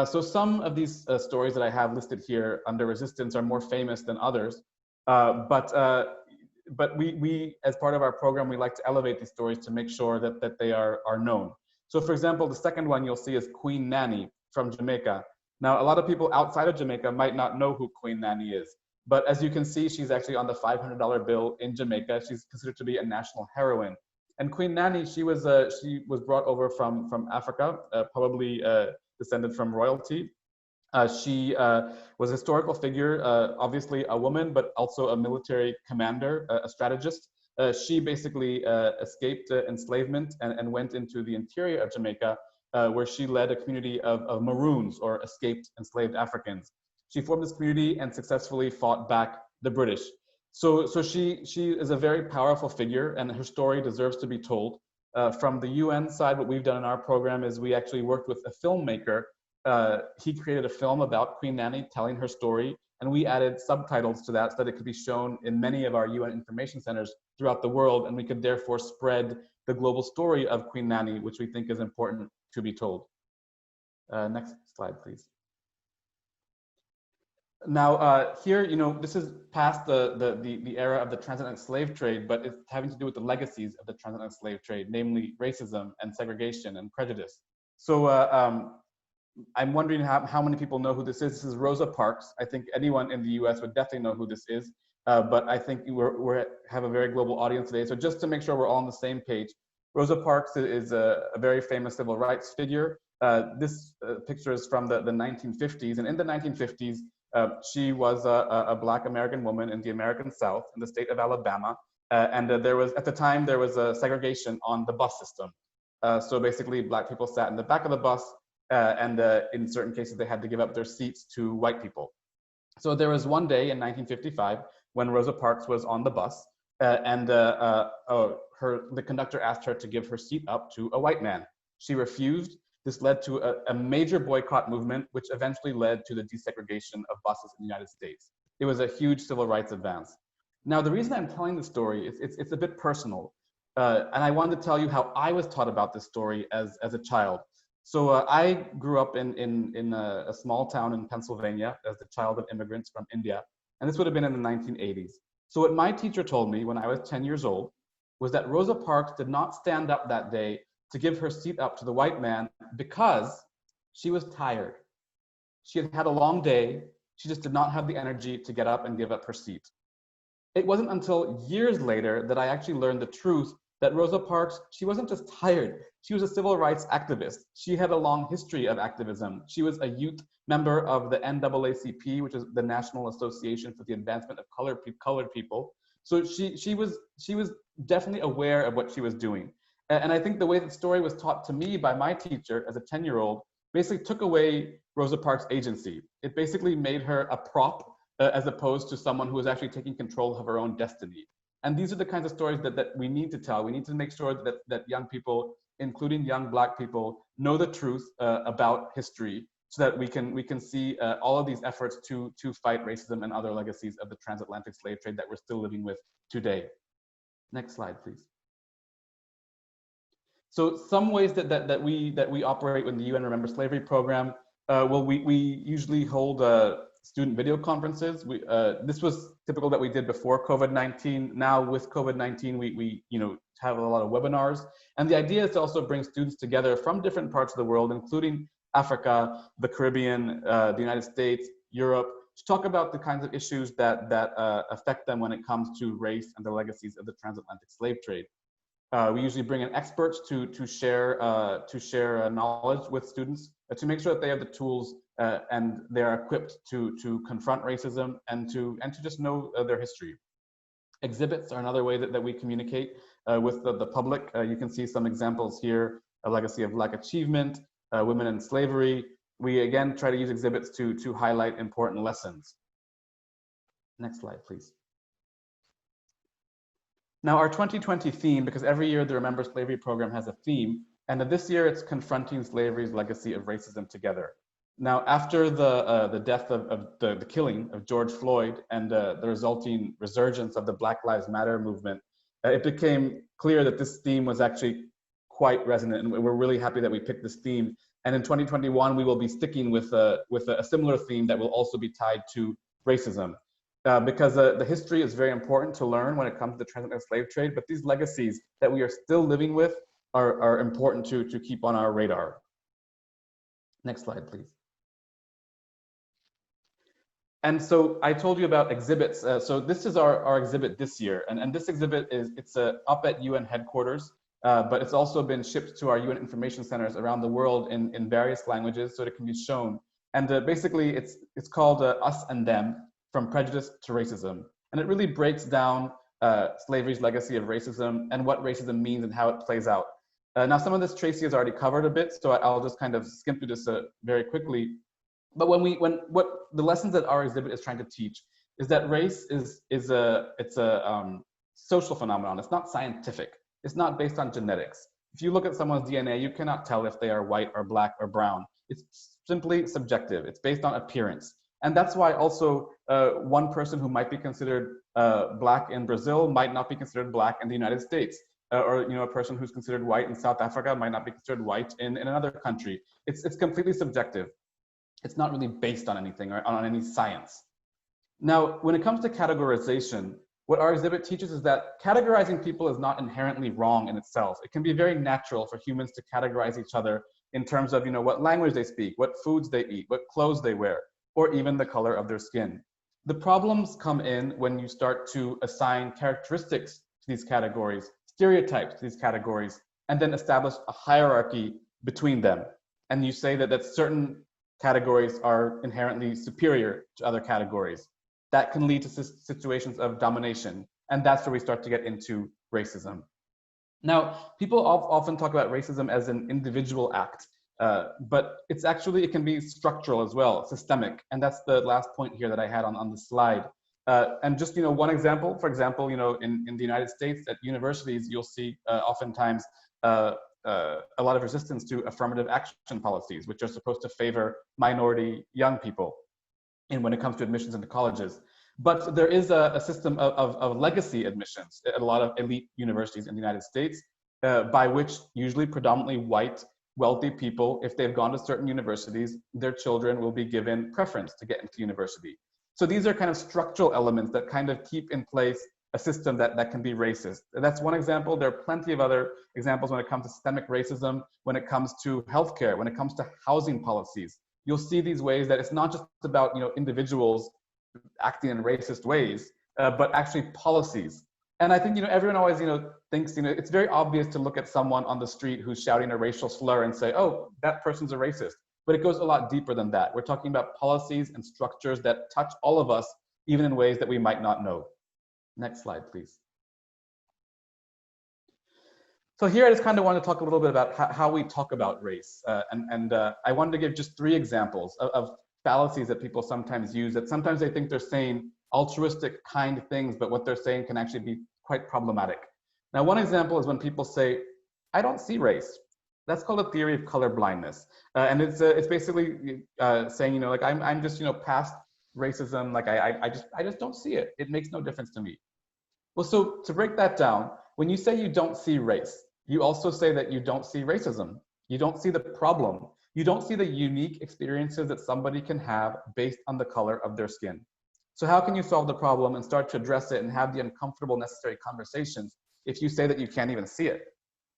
Speaker 8: So some of these stories that I have listed here under resistance are more famous than others, but we, as part of our program, we like to elevate these stories to make sure that they are known. So for example, the second one you'll see is Queen Nanny from Jamaica. Now, a lot of people outside of Jamaica might not know who Queen Nanny is, but as you can see, she's actually on the $500 bill in Jamaica. She's considered to be a national heroine. And Queen Nanny, she was brought over from Africa, probably descended from royalty. She was a historical figure, obviously a woman, but also a military commander, a strategist. She basically escaped enslavement and went into the interior of Jamaica, where she led a community of Maroons, or escaped enslaved Africans. She formed this community and successfully fought back the British. So she is a very powerful figure, and her story deserves to be told. From the UN side, what we've done in our program is we actually worked with a filmmaker. He created a film about Queen Nanny, telling her story, and we added subtitles to that so that it could be shown in many of our UN information centers throughout the world, and we could therefore spread the global story of Queen Nanny, which we think is important to be told. Next slide, please. Now, here, you know, this is past the era of the transatlantic slave trade, but it's having to do with the legacies of the transatlantic slave trade, namely racism and segregation and prejudice. So I'm wondering how many people know who this is. This is Rosa Parks. I think anyone in the US would definitely know who this is, but I think we have a very global audience today. So just to make sure we're all on the same page, Rosa Parks is a very famous civil rights figure. This picture is from the 1950s, and in the 1950s, she was a Black American woman in the American South, in the state of Alabama. And there was, at the time, there was a segregation on the bus system. So basically, Black people sat in the back of the bus, and in certain cases, they had to give up their seats to white people. So there was one day in 1955 when Rosa Parks was on the bus, and the conductor asked her to give her seat up to a white man. She refused. This led to a major boycott movement, which eventually led to the desegregation of buses in the United States. It was a huge civil rights advance. Now, the reason I'm telling the story is it's a bit personal. And I wanted to tell you how I was taught about this story as a child. So I grew up in a small town in Pennsylvania as the child of immigrants from India. And this would have been in the 1980s. So what my teacher told me when I was 10 years old was that Rosa Parks did not stand up that day to give her seat up to the white man because she was tired. She had had a long day. She just did not have the energy to get up and give up her seat. It wasn't until years later that I actually learned the truth that Rosa Parks, she wasn't just tired. She was a civil rights activist. She had a long history of activism. She was a youth member of the NAACP, which is the National Association for the Advancement of Colored People. So she was definitely aware of what she was doing. And I think the way that story was taught to me by my teacher as a 10-year-old basically took away Rosa Parks' agency. It basically made her a prop as opposed to someone who is actually taking control of her own destiny. And these are the kinds of stories that we need to tell. We need to make sure that young people, including young Black people, know the truth about history so that we can see all of these efforts to fight racism and other legacies of the transatlantic slave trade that we're still living with today. Next slide, please. So some ways that we operate with the UN Remember Slavery program, well, we usually hold student video conferences. This was typical that we did before COVID-19. Now with COVID-19, we have a lot of webinars. And the idea is to also bring students together from different parts of the world, including Africa, the Caribbean, the United States, Europe, to talk about the kinds of issues that affect them when it comes to race and the legacies of the transatlantic slave trade. We usually bring in experts to share knowledge with students to make sure that they have the tools and they're equipped to confront racism and to just know their history. Exhibits are another way that we communicate with the public. You can see some examples here: a legacy of Black achievement, women in slavery. We again try to use exhibits to highlight important lessons. Next slide, please. Now, our 2020 theme, because every year the Remember Slavery program has a theme, and this year it's confronting slavery's legacy of racism together. Now, after the death of the killing of George Floyd and the resulting resurgence of the Black Lives Matter movement, it became clear that this theme was actually quite resonant, and we're really happy that we picked this theme. And in 2021, we will be sticking with a similar theme that will also be tied to racism. Because the history is very important to learn when it comes to the transatlantic slave trade, but these legacies that we are still living with are important to keep on our radar. Next slide, please. And so I told you about exhibits. So this is our exhibit this year. And this exhibit it's up at UN headquarters, but it's also been shipped to our UN information centers around the world in various languages so that it can be shown. And basically it's called Us and Them, From Prejudice to Racism. And it really breaks down slavery's legacy of racism and what racism means and how it plays out. Now, some of this Tracy has already covered a bit, so I'll just kind of skim through this very quickly. But what the lessons that our exhibit is trying to teach is that race is a social phenomenon. It's not scientific. It's not based on genetics. If you look at someone's DNA, you cannot tell if they are white or Black or brown. It's simply subjective. It's based on appearance. And that's why also one person who might be considered Black in Brazil might not be considered Black in the United States. Or a person who's considered white in South Africa might not be considered white in another country. It's completely subjective. It's not really based on anything or on any science. Now, when it comes to categorization, what our exhibit teaches is that categorizing people is not inherently wrong in itself. It can be very natural for humans to categorize each other in terms of what language they speak, what foods they eat, what clothes they wear, or even the color of their skin. The problems come in when you start to assign characteristics to these categories, stereotypes to these categories, and then establish a hierarchy between them. And you say that certain categories are inherently superior to other categories. That can lead to situations of domination. And that's where we start to get into racism. Now, people often talk about racism as an individual act, but it can be structural as well, systemic. And that's the last point here that I had on the slide. And just, one example, for example, in the United States at universities, you'll see oftentimes a lot of resistance to affirmative action policies, which are supposed to favor minority young people when it comes to admissions into colleges. But there is a system of legacy admissions at a lot of elite universities in the United States, by which usually predominantly white, wealthy people, if they've gone to certain universities, their children will be given preference to get into university. So these are kind of structural elements that kind of keep in place a system that can be racist. That's one example. There are plenty of other examples when it comes to systemic racism, when it comes to healthcare, when it comes to housing policies. You'll see these ways that it's not just about, you know, individuals acting in racist ways, but actually policies. And I think, you know, everyone always, you know, thinks, you know, it's very obvious to look at someone on the street who's shouting a racial slur and say, oh, that person's a racist. But it goes a lot deeper than that. We're talking about policies and structures that touch all of us, even in ways that we might not know. Next slide, please. So here I just kind of want to talk a little bit about how we talk about race. I wanted to give just 3 examples of fallacies that people sometimes use, that sometimes they think they're saying altruistic, kind things, but what they're saying can actually be quite problematic. Now, one example is when people say, I don't see race. That's called a theory of color blindness. And it's basically saying, you know, like I'm just, you know, past racism, like I just don't see it. It makes no difference to me. Well, so to break that down, when you say you don't see race, you also say that you don't see racism. You don't see the problem. You don't see the unique experiences that somebody can have based on the color of their skin. So how can you solve the problem and start to address it and have the uncomfortable necessary conversations if you say that you can't even see it?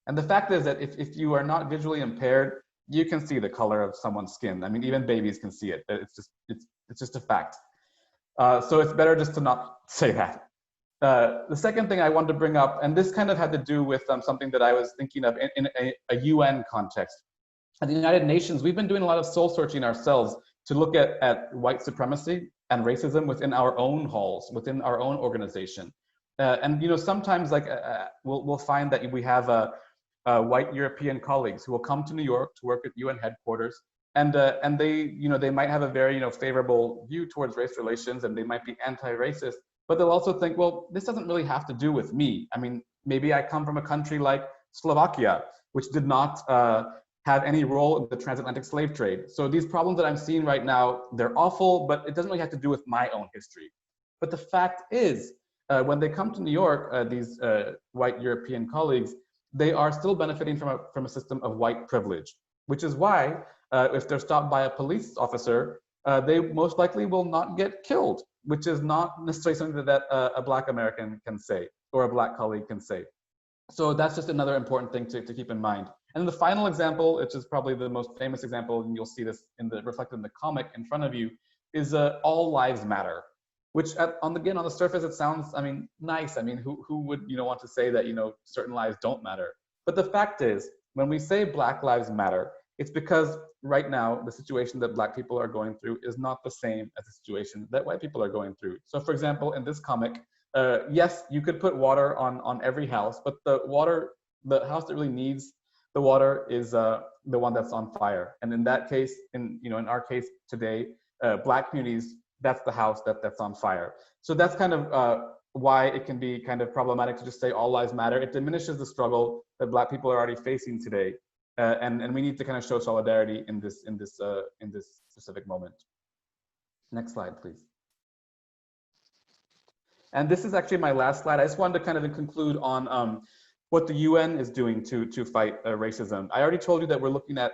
Speaker 8: And the fact is that if you are not visually impaired, you can see the color of someone's skin. I mean, even babies can see it. It's just a fact. So it's better just to not say that. The second thing I wanted to bring up, and this kind of had to do with something that I was thinking of in a UN context. At the United Nations, we've been doing a lot of soul searching ourselves to look at white supremacy and racism within our own halls, within our own organization. And, you know, sometimes like we'll find that we have white European colleagues who will come to New York to work at UN headquarters. And they, you know, they might have a very, you know, favorable view towards race relations, and they might be anti-racist, but they'll also think, well, this doesn't really have to do with me. I mean, maybe I come from a country like Slovakia, which did not have any role in the transatlantic slave trade. So these problems that I'm seeing right now, they're awful, but it doesn't really have to do with my own history. But the fact is, when they come to New York, these white European colleagues, they are still benefiting from a system of white privilege, which is why if they're stopped by a police officer, they most likely will not get killed, which is not necessarily something that a Black American can say or a Black colleague can say. So that's just another important thing to keep in mind. And the final example, which is probably the most famous example, and you'll see this reflected in the comic in front of you, is All Lives Matter, which again, on the surface, it sounds, I mean, nice. I mean, who would, you know, want to say that, you know, certain lives don't matter? But the fact is, when we say Black Lives Matter, it's because right now, the situation that Black people are going through is not the same as the situation that white people are going through. So for example, in this comic, yes, you could put water on every house, but the house that really needs the water is the one that's on fire. And in that case, in our case today, Black communities, that's the house that's on fire. So that's kind of why it can be kind of problematic to just say all lives matter. It diminishes the struggle that Black people are already facing today. And we need to kind of show solidarity in this specific moment. Next slide, please. And this is actually my last slide. I just wanted to kind of conclude on what the UN is doing to fight racism. I already told you that we're looking at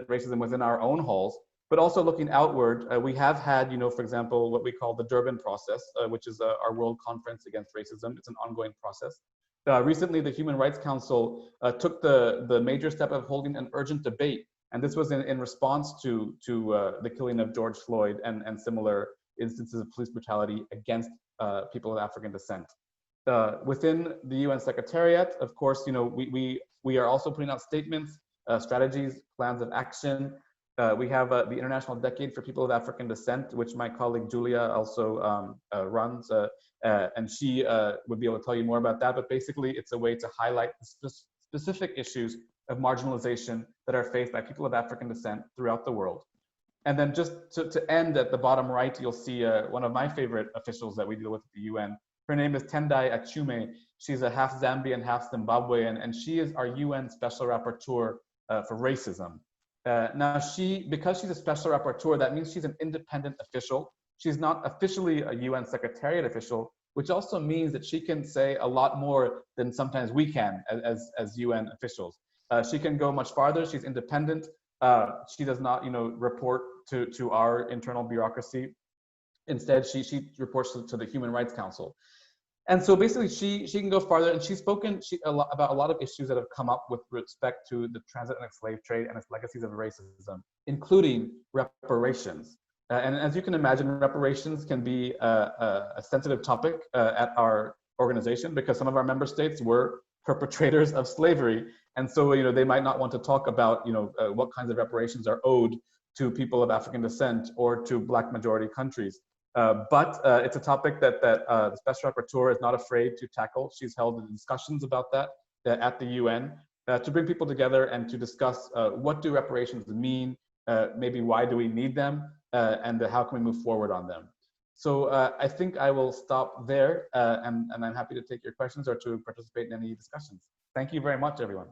Speaker 8: racism within our own halls, but also looking outward. We have had, for example, what we call the Durban process, which is our World Conference Against Racism. It's an ongoing process. Recently, the Human Rights Council took the major step of holding an urgent debate. And this was in response to the killing of George Floyd and similar instances of police brutality against people of African descent. Within the UN Secretariat, of course, we are also putting out statements, strategies, plans of action. We have the International Decade for People of African Descent, which my colleague Julia also runs, and she would be able to tell you more about that. But basically, it's a way to highlight specific issues of marginalization that are faced by people of African descent throughout the world. And then just to end at the bottom right, you'll see one of my favorite officials that we deal with at the UN. Her name is Tendai Achume. She's a half Zambian, half Zimbabwean, and she is our UN Special Rapporteur for racism. Now, because she's a special rapporteur, that means she's an independent official. She's not officially a UN Secretariat official, which also means that she can say a lot more than sometimes we can as UN officials. She can go much farther. She's independent. She does not, report to our internal bureaucracy. Instead, she reports to the Human Rights Council. And so basically, she can go farther, and she's spoken about a lot of issues that have come up with respect to the transatlantic slave trade and its legacies of racism, including reparations. And as you can imagine, reparations can be a sensitive topic at our organization, because some of our member states were perpetrators of slavery, and so they might not want to talk about what kinds of reparations are owed to people of African descent or to Black majority countries. But it's a topic that the Special Rapporteur is not afraid to tackle. She's held discussions about that at the UN to bring people together and to discuss what do reparations mean, maybe why do we need them, and how can we move forward on them. So I think I will stop there, and I'm happy to take your questions or to participate in any discussions. Thank you very much, everyone.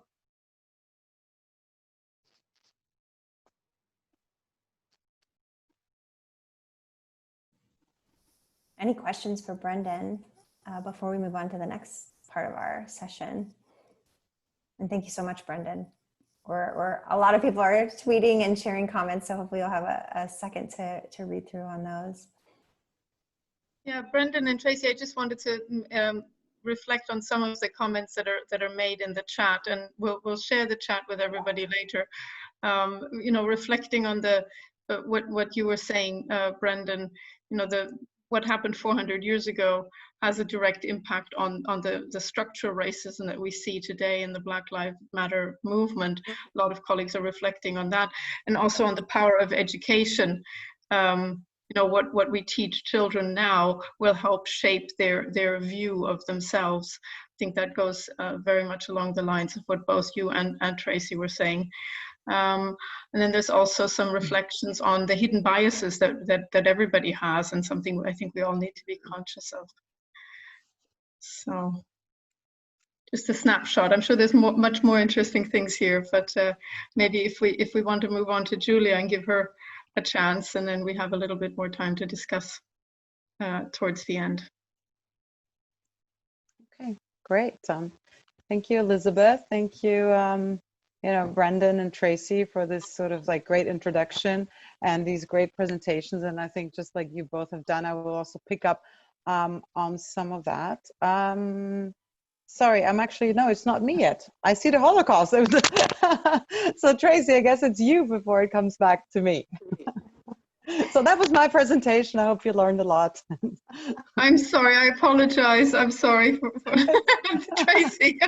Speaker 1: Any questions for Brendan before we move on to the next part of our session? And thank you so much, Brendan. Or a lot of people are tweeting and sharing comments, so hopefully you'll have a second to read through on those.
Speaker 2: Yeah, Brendan and Tracy, I just wanted to reflect on some of the comments that are made in the chat, and we'll share the chat with everybody later. Reflecting on what you were saying, Brendan. What happened 400 years ago has a direct impact on the structural racism that we see today in the Black Lives Matter movement. A lot of colleagues are reflecting on that, and also on the power of education. What we teach children now will help shape their view of themselves. I think that goes very much along the lines of what both you and Tracy were saying. And then there's also some reflections on the hidden biases that everybody has, and something I think we all need to be conscious of. So just a snapshot. I'm sure there's much more interesting things here, but maybe if we want to move on to Julia and give her a chance, and then we have a little bit more time to discuss towards the end.
Speaker 9: Okay, great. Thank you, Elizabeth. Thank you, Brendan and Tracy, for this sort of great introduction and these great presentations. And I think just like you both have done, I will also pick up on some of that. Sorry, no, it's not me yet. I see the Holocaust. So Tracy, I guess it's you before it comes back to me. So that was my presentation. I hope you learned a lot.
Speaker 2: I'm sorry, I apologize. I'm sorry for Tracy.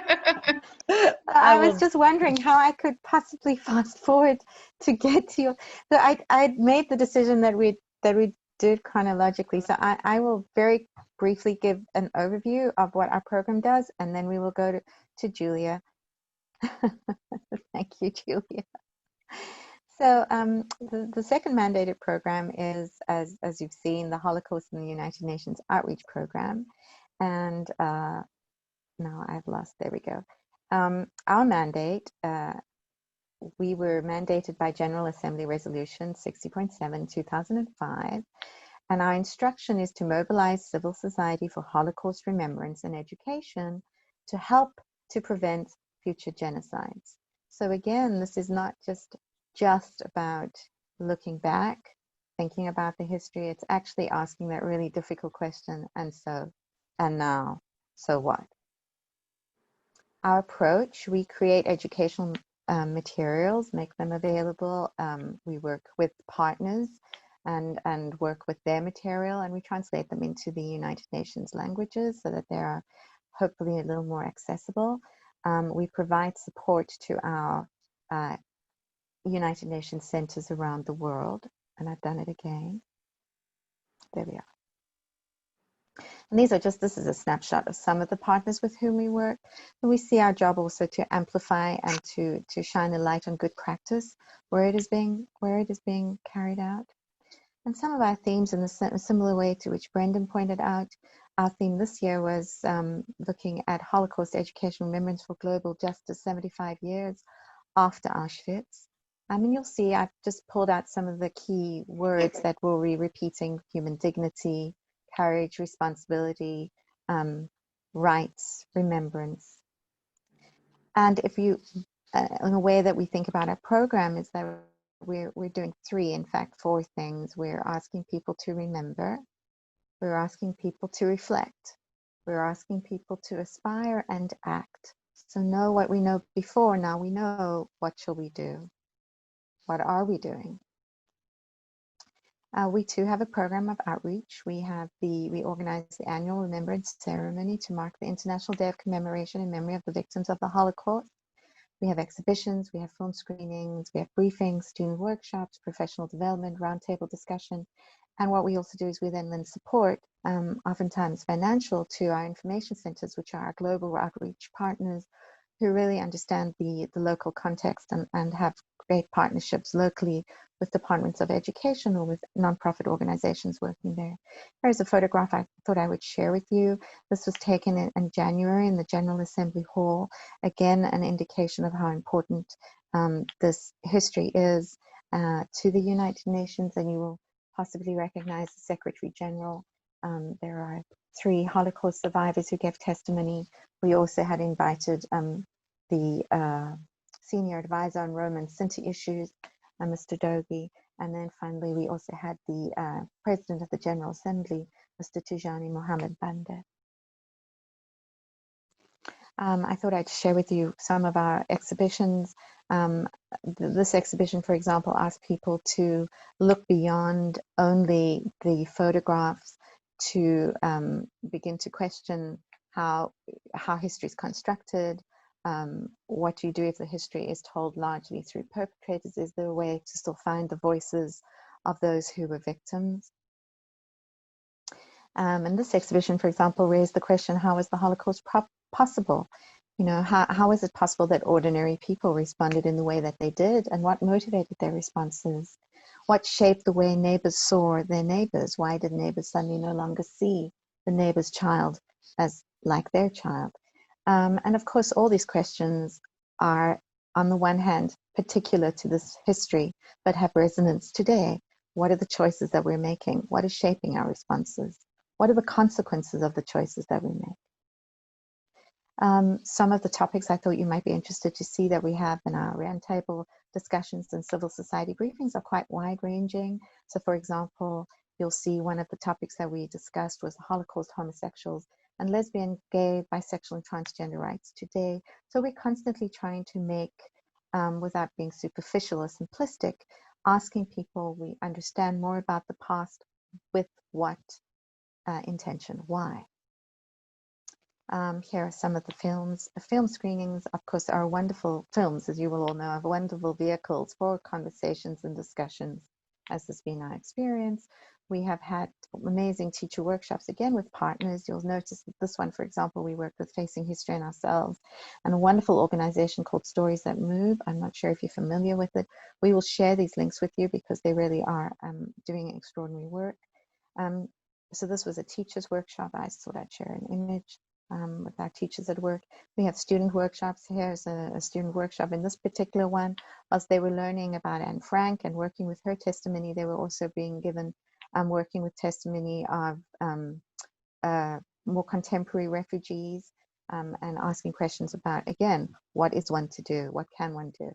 Speaker 3: I was just wondering how I could possibly fast forward to get to you. So I made the decision that we do it chronologically. So I will very briefly give an overview of what our program does, and then we will go to Julia. Thank you, Julia. So the second mandated program is, as you've seen, the Holocaust in the United Nations Outreach Program. And now I've lost, there we go. Our mandate, we were mandated by General Assembly Resolution 60.7, 2005. And our instruction is to mobilize civil society for Holocaust remembrance and education to help to prevent future genocides. So again, this is not just about looking back, thinking about the history. It's actually asking that really difficult question, and now, so what? Our approach, we create educational materials, make them available. We work with partners and work with their material, and we translate them into the United Nations languages so that they are hopefully a little more accessible. We provide support to our United Nations centers around the world, and I've done it again. There we are. And this is a snapshot of some of the partners with whom we work. And we see our job also to amplify and to shine a light on good practice where it is being carried out. And some of our themes, in a similar way to which Brendan pointed out, our theme this year was looking at Holocaust education remembrance for global justice 75 years after Auschwitz. And you'll see I've just pulled out some of the key words that we'll be repeating: human dignity, courage, responsibility, rights, remembrance. And if you, in a way that we think about our program is that we're doing three, in fact, four things. We're asking people to remember, we're asking people to reflect, we're asking people to aspire and act. So know what we know before, now we know what shall we do? What are we doing? We too have a program of outreach. We organize the annual Remembrance Ceremony to mark the International Day of Commemoration in memory of the victims of the Holocaust. We have exhibitions, we have film screenings, we have briefings, student workshops, professional development, roundtable discussion. And what we also do is we then lend support, oftentimes financial, to our information centers, which are our global outreach partners who really understand the local context and have great partnerships locally with departments of education or with nonprofit organizations working there. Here's a photograph I thought I would share with you. This was taken in January in the General Assembly Hall. Again, an indication of how important this history is to the United Nations, and you will possibly recognize the Secretary General. There are 3 Holocaust survivors who gave testimony. We also had invited the Senior Advisor on Rome and Sinti issues, Mr. Dogi, and then finally we also had the President of the General Assembly, Mr. Tijani Mohammed Bande. I thought I'd share with you some of our exhibitions. This exhibition, for example, asked people to look beyond only the photographs to begin to question how history is constructed. What do you do if the history is told largely through perpetrators? Is there a way to still find the voices of those who were victims? And this exhibition, for example, raised the question, how is the Holocaust possible? You know, how is it possible that ordinary people responded in the way that they did, and what motivated their responses? What shaped the way neighbors saw their neighbors? Why did neighbors suddenly no longer see the neighbor's child as like their child? And of course, all these questions are, on the one hand, particular to this history, but have resonance today. What are the choices that we're making? What is shaping our responses? What are the consequences of the choices that we make? Some of the topics I thought you might be interested to see that we have in our roundtable discussions and civil society briefings are quite wide-ranging. So, for example, you'll see one of the topics that we discussed was the Holocaust, homosexuals, and lesbian, gay, bisexual, and transgender rights today. So we're constantly trying to make, without being superficial or simplistic, asking people we understand more about the past with what intention, why. Here are some of the films. Film screenings, of course, are wonderful films, as you will all know, are wonderful vehicles for conversations and discussions, as has been our experience. We have had amazing teacher workshops, again, with partners. You'll notice that this one, for example, we worked with Facing History and Ourselves, and a wonderful organization called Stories That Move. I'm not sure if you're familiar with it. We will share these links with you because they really are doing extraordinary work. So this was a teacher's workshop. I thought I'd share an image with our teachers at work. We have student workshops. Here's a student workshop. In this particular one, as they were learning about Anne Frank and working with her testimony, they were also being given working with testimony of more contemporary refugees and asking questions about, again, what is one to do? What can one do?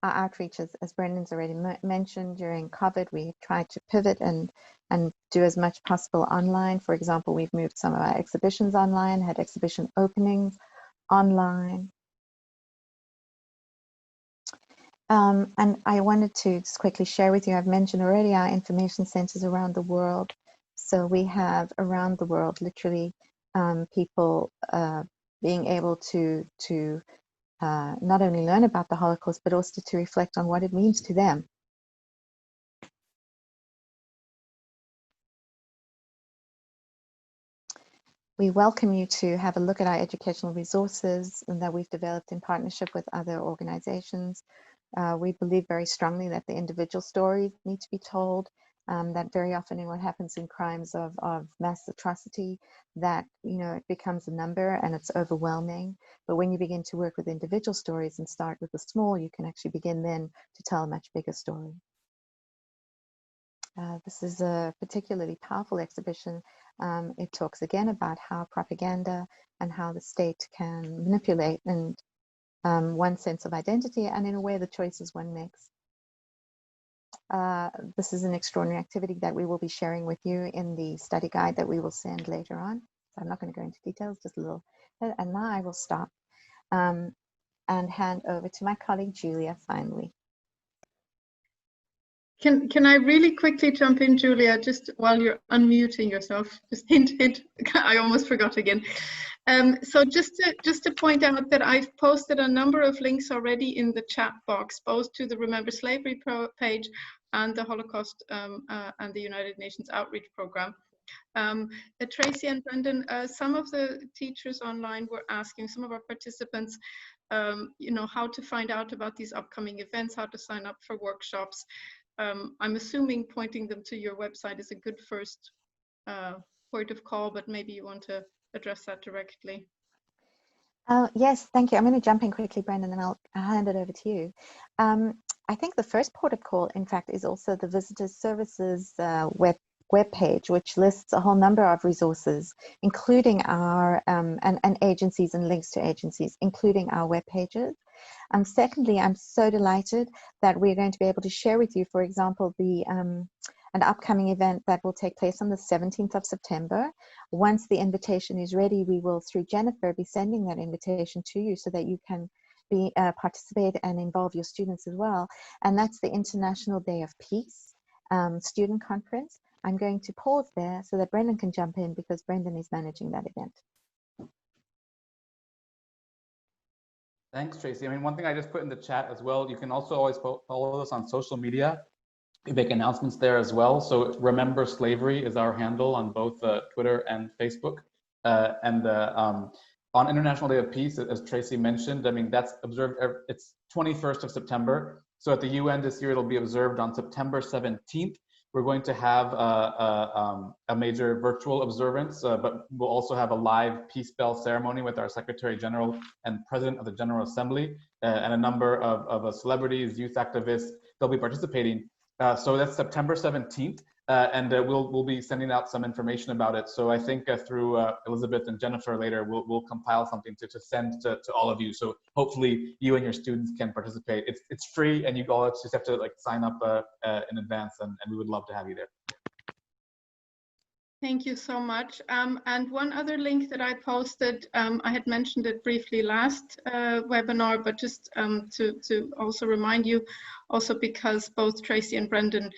Speaker 3: Our outreach, as Brendan's already mentioned, during COVID, we tried to pivot and do as much possible online. For example, we've moved some of our exhibitions online, had exhibition openings online. And I wanted to just quickly share with you, I've mentioned already our information centers around the world. So we have around the world, literally, people being able to not only learn about the Holocaust, but also to reflect on what it means to them. We welcome you to have a look at our educational resources that we've developed in partnership with other organizations. We believe very strongly that the individual stories need to be told, that very often in what happens in crimes of mass atrocity, that, you know, it becomes a number and it's overwhelming. But when you begin to work with individual stories and start with the small, you can actually begin then to tell a much bigger story. This is a particularly powerful exhibition. It talks again about how propaganda and how the state can manipulate and one's sense of identity, and in a way the choices one makes. This is an extraordinary activity that we will be sharing with you in the study guide that we will send later on. So I'm not going to go into details, just a little bit. And now I will stop and hand over to my colleague Julia finally.
Speaker 2: Can I really quickly jump in, Julia, just while you're unmuting yourself? Just hint, hint. I almost forgot again. So just to point out that I've posted a number of links already in the chat box, both to the Remember Slavery page and the Holocaust and the United Nations Outreach Program. Tracy and Brendan, some of the teachers online were asking, some of our participants, you know, how to find out about these upcoming events, how to sign up for workshops. I'm assuming pointing them to your website is a good first point of call, but maybe you want to address that directly.
Speaker 3: Yes, thank you. I'm going to jump in quickly, Brendan, and I'll hand it over to you. I think the first port of call, in fact, is also the Visitors Services web page, which lists a whole number of resources, including our and agencies and links to agencies, including our web pages. Secondly, I'm so delighted that we're going to be able to share with you, for example, an upcoming event that will take place on the 17th of September. Once the invitation is ready, we will, through Jennifer, be sending that invitation to you so that you can participate and involve your students as well. And that's the International Day of Peace student conference. I'm going to pause there so that Brendan can jump in, because Brendan is managing that event.
Speaker 8: Thanks, Tracy. I mean, one thing I just put in the chat as well, you can also always follow us on social media. We make announcements there as well. So Remember Slavery is our handle on both Twitter and Facebook. On International Day of Peace, as Tracy mentioned, I mean, that's observed, it's 21st of September. So at the UN this year, it'll be observed on September 17th. We're going to have a major virtual observance, but we'll also have a live peace bell ceremony with our Secretary General and President of the General Assembly, and a number of celebrities, youth activists. They'll be participating. So that's September 17th, and we'll be sending out some information about it. So I think through Elizabeth and Jennifer later, we'll compile something to send to all of you. So hopefully you and your students can participate. It's free, and you all just have to like sign up in advance, and we would love to have you there.
Speaker 2: Thank you so much. And one other link that I posted, I had mentioned it briefly last webinar, but just to also remind you, also because both Tracy and Brendan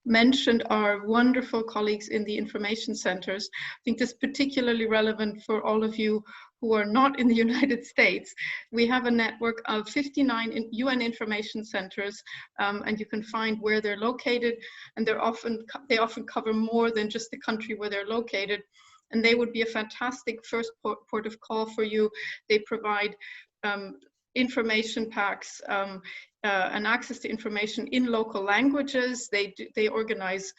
Speaker 2: mentioned our wonderful colleagues in the information centers. I think this is particularly relevant for all of you who are not in the United States. We have a network of 59 UN information centers, and you can find where they're located, and they often cover more than just the country where they're located, and they would be a fantastic first port of call for you. They provide information packs and access to information in local languages. They organize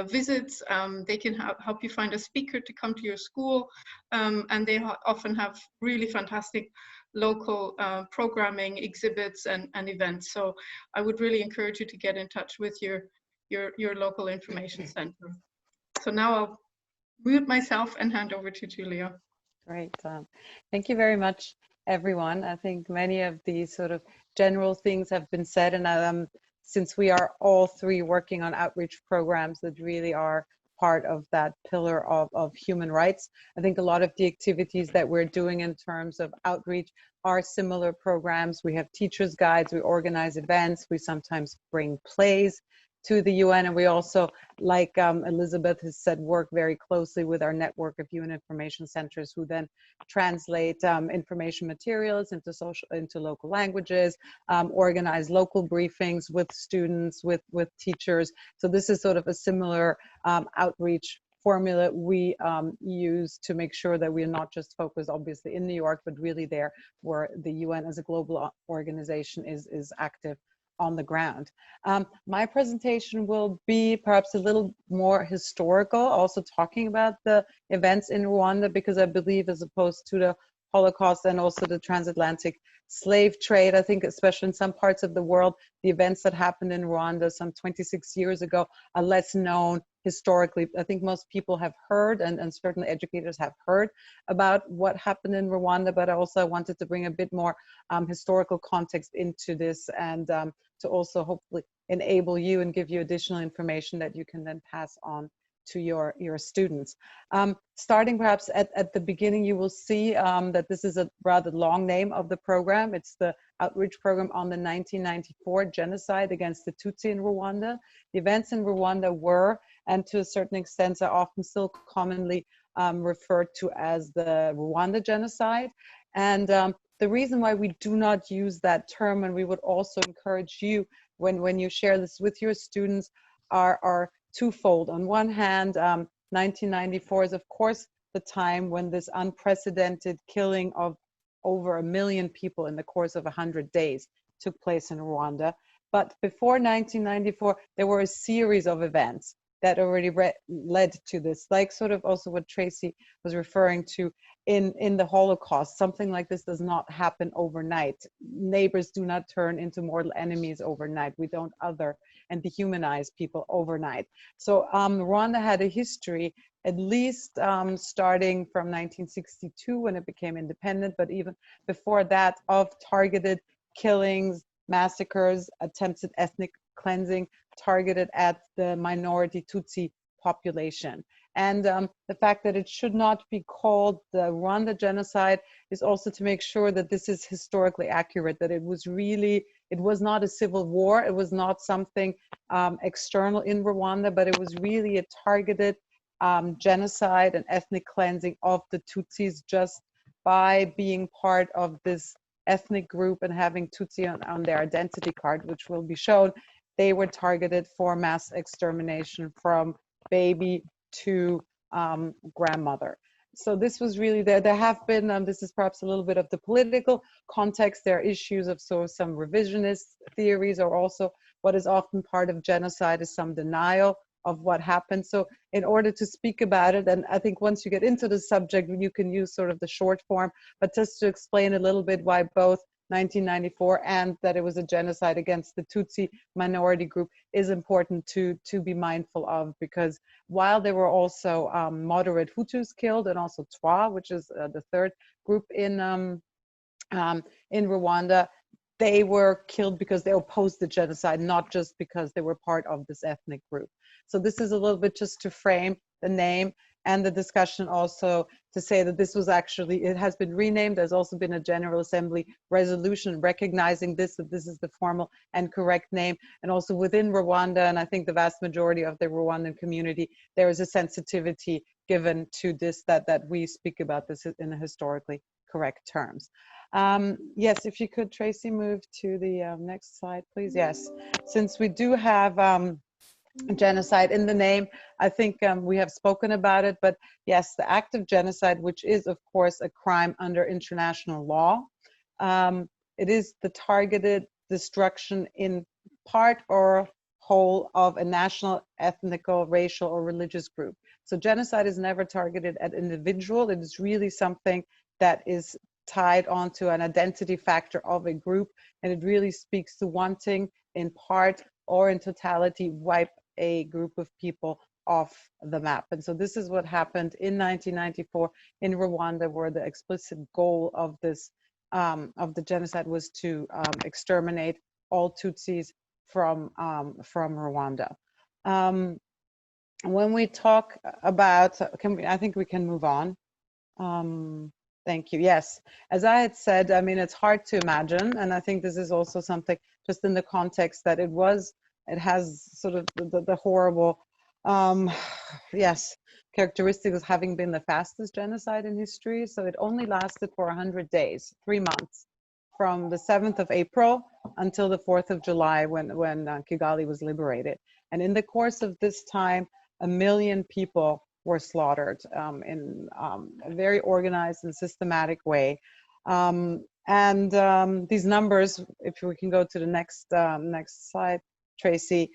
Speaker 2: visits. They can help you find a speaker to come to your school, and they often have really fantastic local programming, exhibits, and events. So I would really encourage you to get in touch with your local information center. So now I'll mute myself and hand over to Julia.
Speaker 9: Great. Thank you very much, everyone. I think many of these sort of general things have been said, and since we are all three working on outreach programs that really are part of that pillar of human rights, I think a lot of the activities that we're doing in terms of outreach are similar programs. We have teachers' guides, we organize events, we sometimes bring plays to the UN, and we also, like Elizabeth has said, work very closely with our network of UN information centers, who then translate information materials into local languages, organize local briefings with students, with teachers. So this is sort of a similar outreach formula we use to make sure that we are not just focused obviously in New York, but really there where the UN as a global organization is active on the ground. My presentation will be perhaps a little more historical, also talking about the events in Rwanda, because I believe, as opposed to the Holocaust and also the transatlantic slave trade, I think especially in some parts of the world, the events that happened in Rwanda some 26 years ago are less known historically. I think most people have heard, and certainly educators have heard about what happened in Rwanda, but I also wanted to bring a bit more historical context into this, and to also hopefully enable you and give you additional information that you can then pass on to your students. Starting perhaps at the beginning, you will see that this is a rather long name of the program. It's the outreach program on the 1994 genocide against the Tutsi in Rwanda. The events in Rwanda were, and to a certain extent are often still commonly referred to as the Rwanda genocide. And the reason why we do not use that term, and we would also encourage you when you share this with your students, are twofold. On one hand, 1994 is of course the time when this unprecedented killing of over 1 million people in the course of 100 days took place in Rwanda. But before 1994, there were a series of events that already led to this, like sort of also what Tracy was referring to in the Holocaust. Something like this does not happen overnight. Neighbors do not turn into mortal enemies overnight. We don't other and dehumanize people overnight. So Rwanda had a history, at least starting from 1962 when it became independent, but even before that, of targeted killings, massacres, attempts at ethnic cleansing targeted at the minority Tutsi population. And the fact that it should not be called the Rwanda genocide is also to make sure that this is historically accurate, that it was not a civil war, it was not something external in Rwanda, but it was really a targeted genocide and ethnic cleansing of the Tutsis just by being part of this ethnic group and having Tutsi on their identity card, which will be shown. They were targeted for mass extermination from baby to grandmother. So this was really there. There have been, this is perhaps a little bit of the political context. There are issues of some revisionist theories, or also what is often part of genocide is some denial of what happened. So in order to speak about it, and I think once you get into the subject, you can use sort of the short form, but just to explain a little bit why both 1994 and that it was a genocide against the Tutsi minority group is important to be mindful of, because while there were also moderate Hutus killed, and also Twa, which is the third group in Rwanda, they were killed because they opposed the genocide, not just because they were part of this ethnic group. So this is a little bit just to frame the name and the discussion, also to say that this was actually, it has been renamed. There's also been a General Assembly resolution recognizing this, that this is the formal and correct name. And also within Rwanda, and I think the vast majority of the Rwandan community, there is a sensitivity given to this, that we speak about this in a historically correct terms. Yes, if you could, Tracy, move to the next slide, please. Yes, since we do have genocide in the name, I think we have spoken about it, but yes, the act of genocide, which is of course a crime under international law, it is the targeted destruction in part or whole of a national, ethnical, racial, or religious group. So genocide is never targeted at individual. It is really something that is tied onto an identity factor of a group, and it really speaks to wanting in part or in totality wipe a group of people off the map. And so this is what happened in 1994 in Rwanda, where the explicit goal of this of the genocide was to exterminate all Tutsis from Rwanda. When we talk about, I think we can move on. Thank you. Yes, as I had said, I mean, it's hard to imagine, and I think this is also something just in the context that it has sort of the horrible, yes, characteristics of having been the fastest genocide in history. So it only lasted for 100 days, 3 months, from the 7th of April until the 4th of July when Kigali was liberated. And in the course of this time, 1 million people were slaughtered in a very organized and systematic way. And these numbers, if we can go to the next slide, Tracy.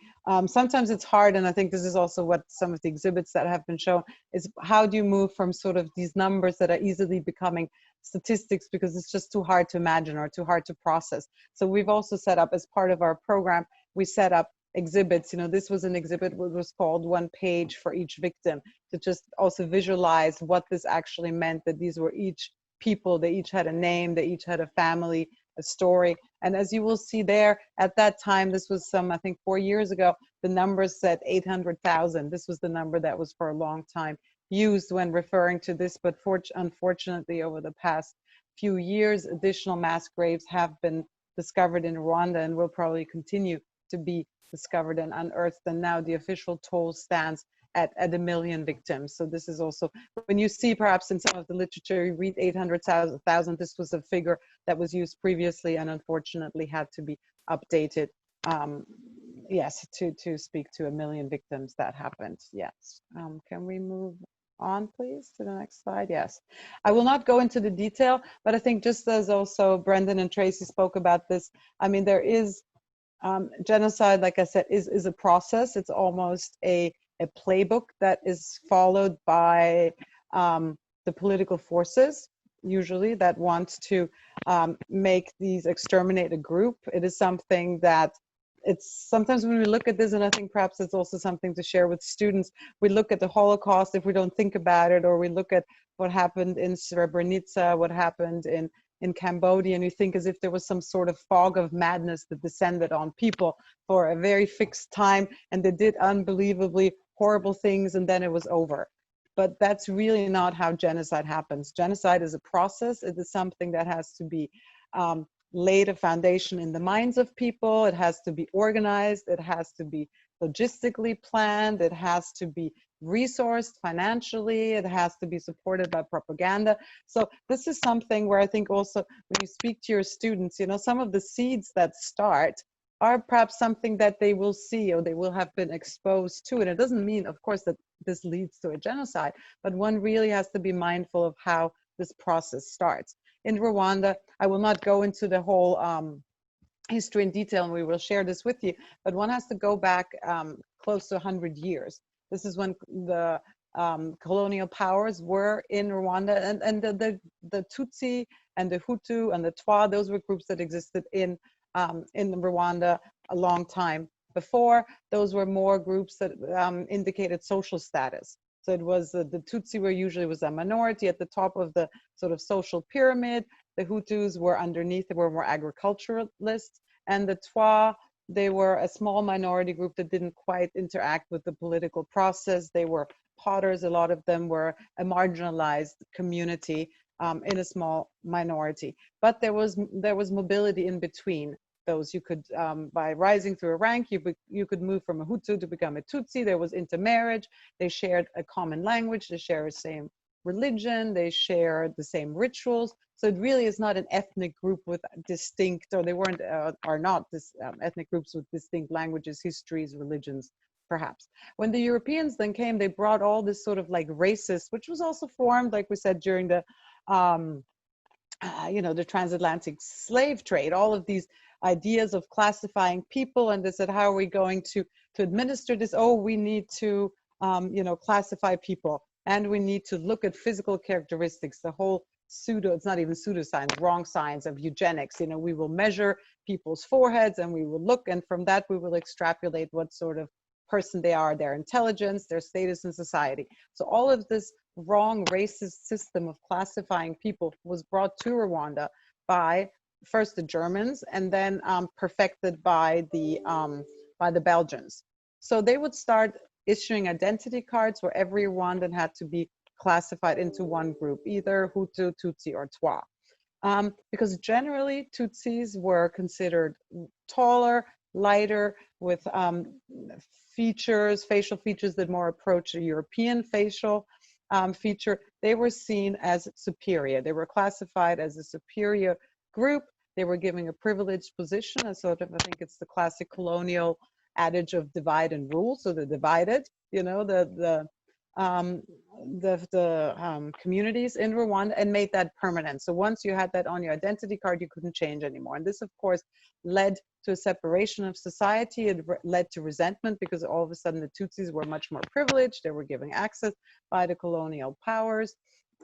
Speaker 9: Sometimes it's hard, and I think this is also what some of the exhibits that have been shown is how do you move from sort of these numbers that are easily becoming statistics because it's just too hard to imagine or too hard to process. So we've also set up, as part of our program, we set up exhibits. You know, this was an exhibit that was called One Page for Each Victim, to just also visualize what this actually meant, that these were each people, they each had a name, they each had a family, a story. And as you will see there, at that time, this was I think 4 years ago, the number said 800,000. This was the number that was for a long time used when referring to this, but unfortunately over the past few years, additional mass graves have been discovered in Rwanda and will probably continue to be discovered and unearthed. And now the official toll stands at 1 million victims. So this is also, when you see perhaps in some of the literature, you read 800,000, this was a figure that was used previously and unfortunately had to be updated. Yes, to speak to 1 million victims that happened. Yes. Can we move on, please, to the next slide? Yes. I will not go into the detail, but I think just as also Brendan and Tracy spoke about this, I mean, there is genocide, like I said, is a process. It's almost a playbook that is followed by the political forces, usually, that want to exterminate a group. It is something that it's sometimes when we look at this, and I think perhaps it's also something to share with students, we look at the Holocaust, if we don't think about it, or we look at what happened in Srebrenica, what happened in Cambodia, and you think as if there was some sort of fog of madness that descended on people for a very fixed time, and they did unbelievably horrible things, and then it was over. But that's really not how genocide happens. Genocide is a process. It is something that has to be laid a foundation in the minds of people. It has to be organized. It has to be logistically planned. It has to be resourced financially. It has to be supported by propaganda. So this is something where I think also when you speak to your students, you know, some of the seeds that start are perhaps something that they will see or they will have been exposed to. And it doesn't mean, of course, that this leads to a genocide, but one really has to be mindful of how this process starts. In Rwanda, I will not go into the whole history in detail, and we will share this with you, but one has to go back close to 100 years. This is when the colonial powers were in Rwanda, and the Tutsi and the Hutu and the Twa, those were groups that existed in Rwanda a long time before. Those were more groups that indicated social status. So it was the Tutsi were usually was a minority at the top of the sort of social pyramid. The Hutus were underneath, they were more agriculturalists. And the Twa, they were a small minority group that didn't quite interact with the political process. They were potters. A lot of them were a marginalized community in a small minority. But there was mobility in between those. You could, by rising through a rank, you could move from a Hutu to become a Tutsi. There was intermarriage. They shared a common language. They shared the same religion. They shared the same rituals. So it really is not an ethnic group with distinct, or they weren't, are not this ethnic groups with distinct languages, histories, religions, perhaps. When the Europeans then came, they brought all this sort of like racist, which was also formed, like we said, during the, you know, the transatlantic slave trade, all of these ideas of classifying people, and they said, how are we going to administer this? Oh, we need to, you know, classify people, and we need to look at physical characteristics, the whole it's not even pseudoscience, wrong science of eugenics. You know, we will measure people's foreheads and we will look, and from that we will extrapolate what sort of person they are, their intelligence, their status in society. So all of this wrong racist system of classifying people was brought to Rwanda by first the Germans, and then perfected by the Belgians. So they would start issuing identity cards where every Rwandan had to be classified into one group, either Hutu, Tutsi, or Twa. Because generally Tutsis were considered taller, lighter, with facial features that more approach a European facial feature. They were seen as superior. They were classified as a superior group. They were given a privileged position, a sort of, I think it's the classic colonial adage of divide and rule. So they're divided, you know, the communities in Rwanda and made that permanent. So once you had that on your identity card, you couldn't change anymore. And this, of course, led to a separation of society. It led to resentment because all of a sudden the Tutsis were much more privileged. They were given access by the colonial powers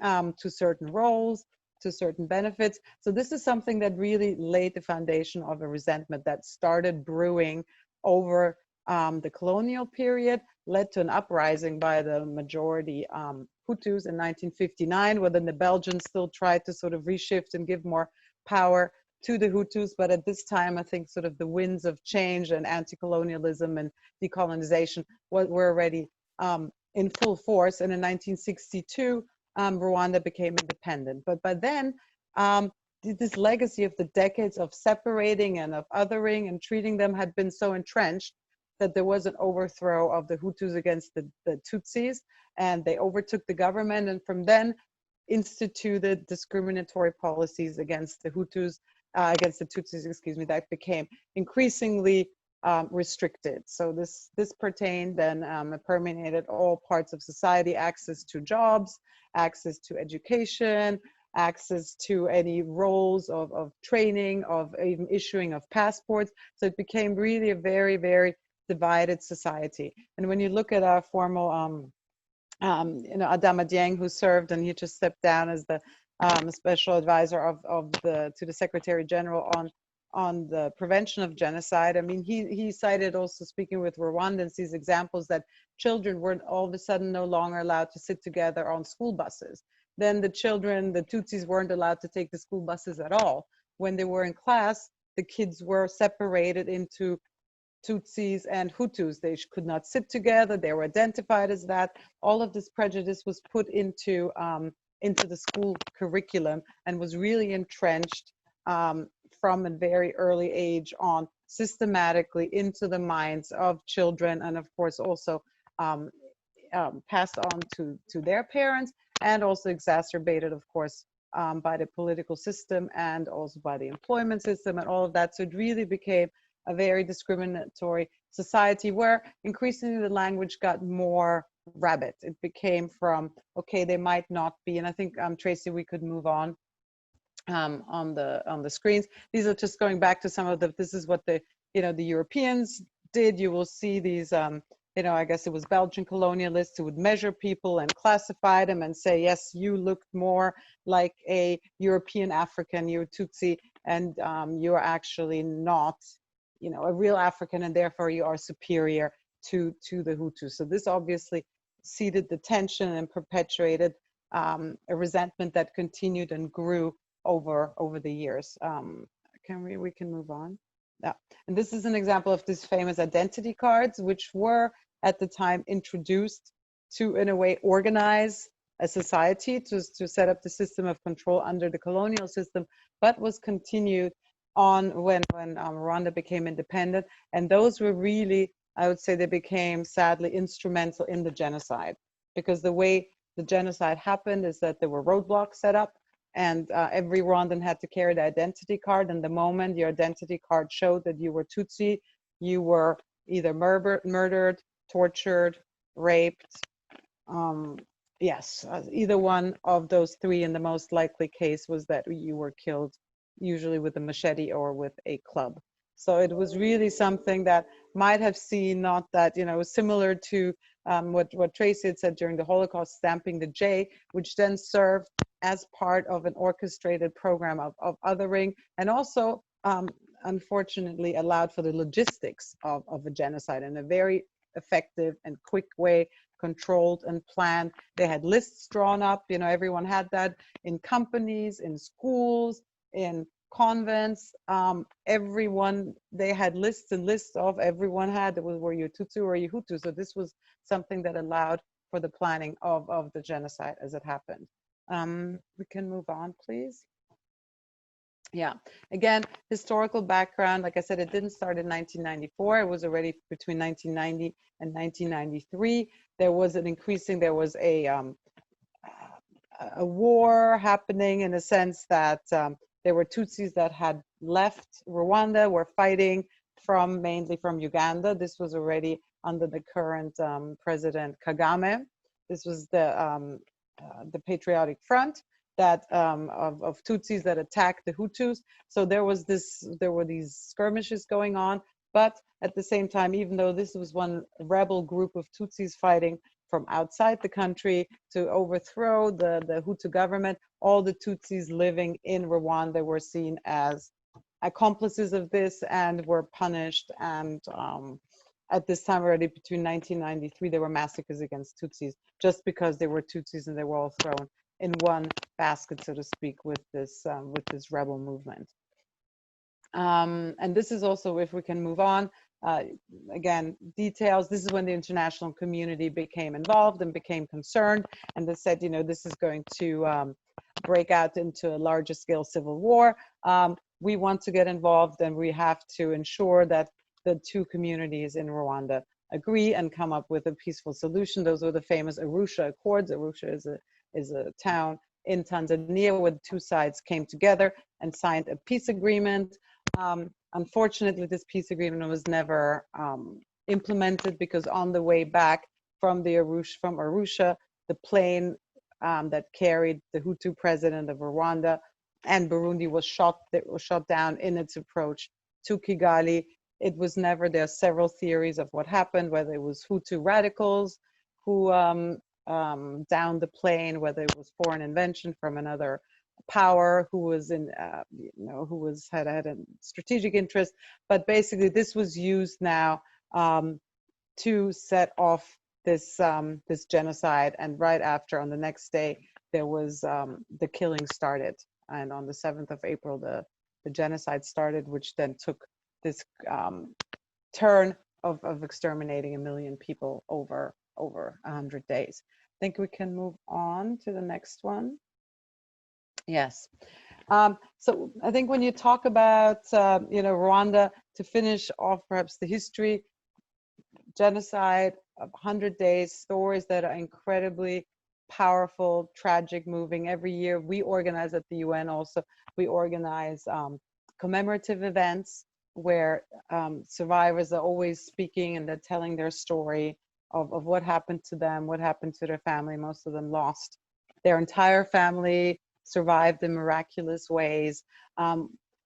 Speaker 9: to certain roles, to certain benefits. So this is something that really laid the foundation of a resentment that started brewing over the colonial period, led to an uprising by the majority Hutus in 1959, where then the Belgians still tried to sort of reshift and give more power to the Hutus. But at this time, I think sort of the winds of change and anti-colonialism and decolonization were already in full force. And in 1962, Rwanda became independent. But by then, this legacy of the decades of separating and of othering and treating them had been so entrenched that there was an overthrow of the Hutus against the Tutsis, and they overtook the government, and from then instituted discriminatory policies against the Hutus, against the Tutsis, excuse me, that became increasingly restricted. So this pertained and permeated all parts of society: access to jobs, access to education, access to any roles of training, of even issuing of passports. So it became really a very, very divided society. And when you look at our formal, Adama Dieng, who served, and he just stepped down as the special advisor to the Secretary General on the prevention of genocide. I mean, he cited also, speaking with Rwandans, these examples that children were all of a sudden no longer allowed to sit together on school buses. Then the Tutsis weren't allowed to take the school buses at all. When they were in class, the kids were separated into Tutsis and Hutus. They could not sit together. They were identified as that. All of this prejudice was put into the school curriculum and was really entrenched from a very early age on, systematically into the minds of children, and of course also passed on to their parents, and also exacerbated, of course, by the political system and also by the employment system and all of that. So it really became a very discriminatory society where increasingly the language got more rabid. It became from, okay, they might not be, and I think, Tracy, we could move on the screens. These are just going back to some of this is what the Europeans did. You will see these, I guess it was Belgian colonialists who would measure people and classify them and say, yes, you looked more like a European African, you're Tutsi, and you're actually not, a real African, and therefore you are superior to the Hutus. So this obviously seeded the tension and perpetuated a resentment that continued and grew over the years. We can move on. Yeah, and this is an example of these famous identity cards, which were at the time introduced to, in a way, organize a society, to set up the system of control under the colonial system, but was continued on when Rwanda became independent. And those were really, I would say, they became sadly instrumental in the genocide, because the way the genocide happened is that there were roadblocks set up, and every Rwandan had to carry the identity card. And the moment your identity card showed that you were Tutsi, you were either murdered, tortured, raped. Yes, either one of those three, in the most likely case was that you were killed, usually with a machete or with a club. So it was really something that might have seen, not that, similar to what Tracy had said during the Holocaust, stamping the J, which then served as part of an orchestrated program of othering, and also unfortunately allowed for the logistics of a genocide in a very effective and quick way, controlled and planned. They had lists drawn up, everyone had that in companies, in schools, in convents, everyone, they had lists and lists of, everyone had, were you Tutsi or you Hutu? So this was something that allowed for the planning of the genocide as it happened. We can move on, please. Yeah, again, historical background, like I said, it didn't start in 1994. It was already between 1990 and 1993. There was a war happening, in a sense that there were Tutsis that had left Rwanda, were fighting mainly from Uganda. This was already under the current President Kagame. this was the Patriotic Front that of Tutsis that attacked the Hutus. So there were these skirmishes going on, but at the same time, even though this was one rebel group of Tutsis fighting from outside the country to overthrow the Hutu government, all the Tutsis living in Rwanda were seen as accomplices of this and were punished. And at this time already, between 1993, there were massacres against Tutsis just because they were Tutsis, and they were all thrown in one basket, so to speak, with this rebel movement. And this is also, if we can move on, again, details. This is when the international community became involved and became concerned, and they said, this is going to break out into a larger scale civil war. We want to get involved, and we have to ensure that the two communities in Rwanda agree and come up with a peaceful solution. Those were the famous Arusha Accords. Arusha is a town in Tanzania where the two sides came together and signed a peace agreement. Unfortunately, this peace agreement was never implemented, because on the way back from Arusha, the plane that carried the Hutu president of Rwanda and Burundi was shot down in its approach to Kigali. It was never, there are several theories of what happened, whether it was Hutu radicals who downed the plane, whether it was foreign invention from another power who was had a strategic interest. But basically this was used now to set off this genocide. And right after, on the next day, there was the killing started. And on the 7th of April, the genocide started, which then took this turn of exterminating 1 million people over 100 days. I think we can move on to the next one. Yes. So I think when you talk about Rwanda, to finish off perhaps the history, genocide of 100 days, stories that are incredibly powerful, tragic, moving. Every year we organize at the UN also, we organize commemorative events where survivors are always speaking, and they're telling their story of what happened to them, what happened to their family. Most of them lost their entire family, survived in miraculous ways.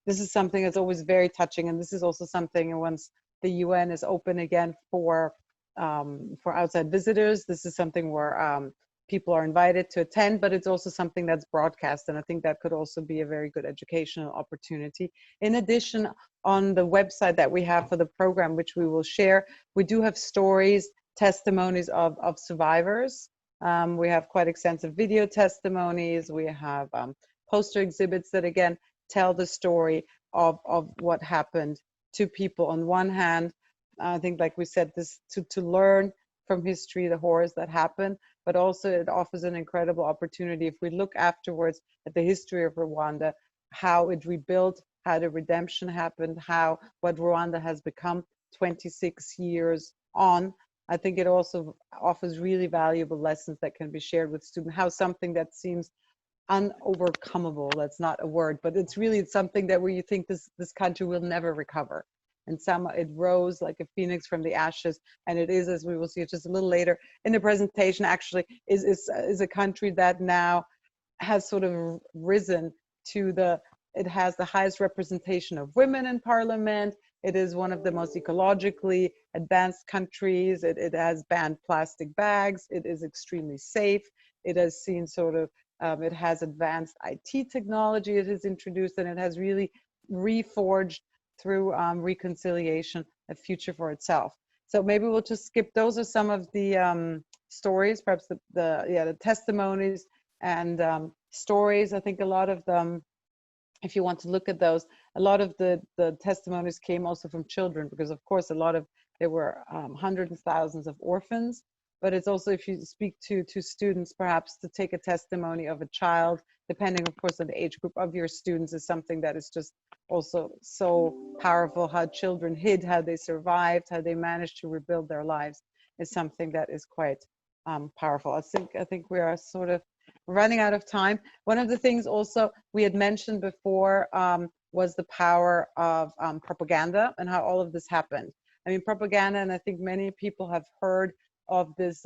Speaker 9: This is something that's always very touching, and this is also something, once the UN is open again for outside visitors, this is something where people are invited to attend, but it's also something that's broadcast, and I think that could also be a very good educational opportunity. In addition, on the website that we have for the program, which we will share, we do have stories, testimonies of survivors. We have quite extensive video testimonies. We have poster exhibits that, again, tell the story of what happened to people. On one hand, I think, like we said, this to learn from history, the horrors that happen, but also it offers an incredible opportunity if we look afterwards at the history of Rwanda, how it rebuilt, how the redemption happened, what Rwanda has become 26 years on. I think it also offers really valuable lessons that can be shared with students, how something that seems unovercomable, that's not a word, but it's really something that where you think this country will never recover. And it rose like a phoenix from the ashes, and it is, as we will see just a little later in the presentation, actually is a country that now has sort of risen to it has the highest representation of women in parliament. It is one of the most ecologically advanced countries. It has banned plastic bags. It is extremely safe. It has seen it has advanced IT technology it has introduced, and it has really reforged through reconciliation a future for itself. So maybe we'll just skip. Those are some of the stories, perhaps the testimonies and stories. I think a lot of them, if you want to look at those, a lot of the testimonies came also from children, because of course there were hundreds of thousands of orphans. But it's also, if you speak to students, perhaps to take a testimony of a child, depending of course on the age group of your students, is something that is just also so powerful. How children hid, how they survived, how they managed to rebuild their lives is something that is quite powerful. I think we are sort of running out of time. One of the things also we had mentioned before was the power of propaganda and how all of this happened. I mean, propaganda, and I think many people have heard of this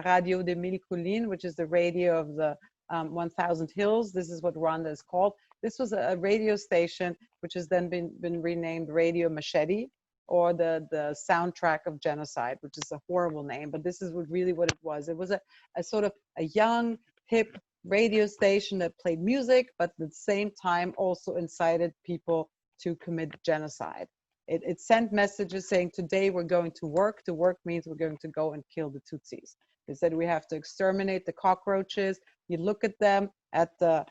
Speaker 9: Radio de Mille Collines, which is the radio of the 1,000 Hills. This is what Rwanda is called. This was a radio station which has then been renamed Radio Machete, or the soundtrack of genocide, which is a horrible name, but this is really what it was. It was a sort of a young, hip radio station that played music, but at the same time also incited people to commit genocide. It sent messages saying, today we're going to work. To work means we're going to go and kill the Tutsis. They said we have to exterminate the cockroaches. You look at them at the,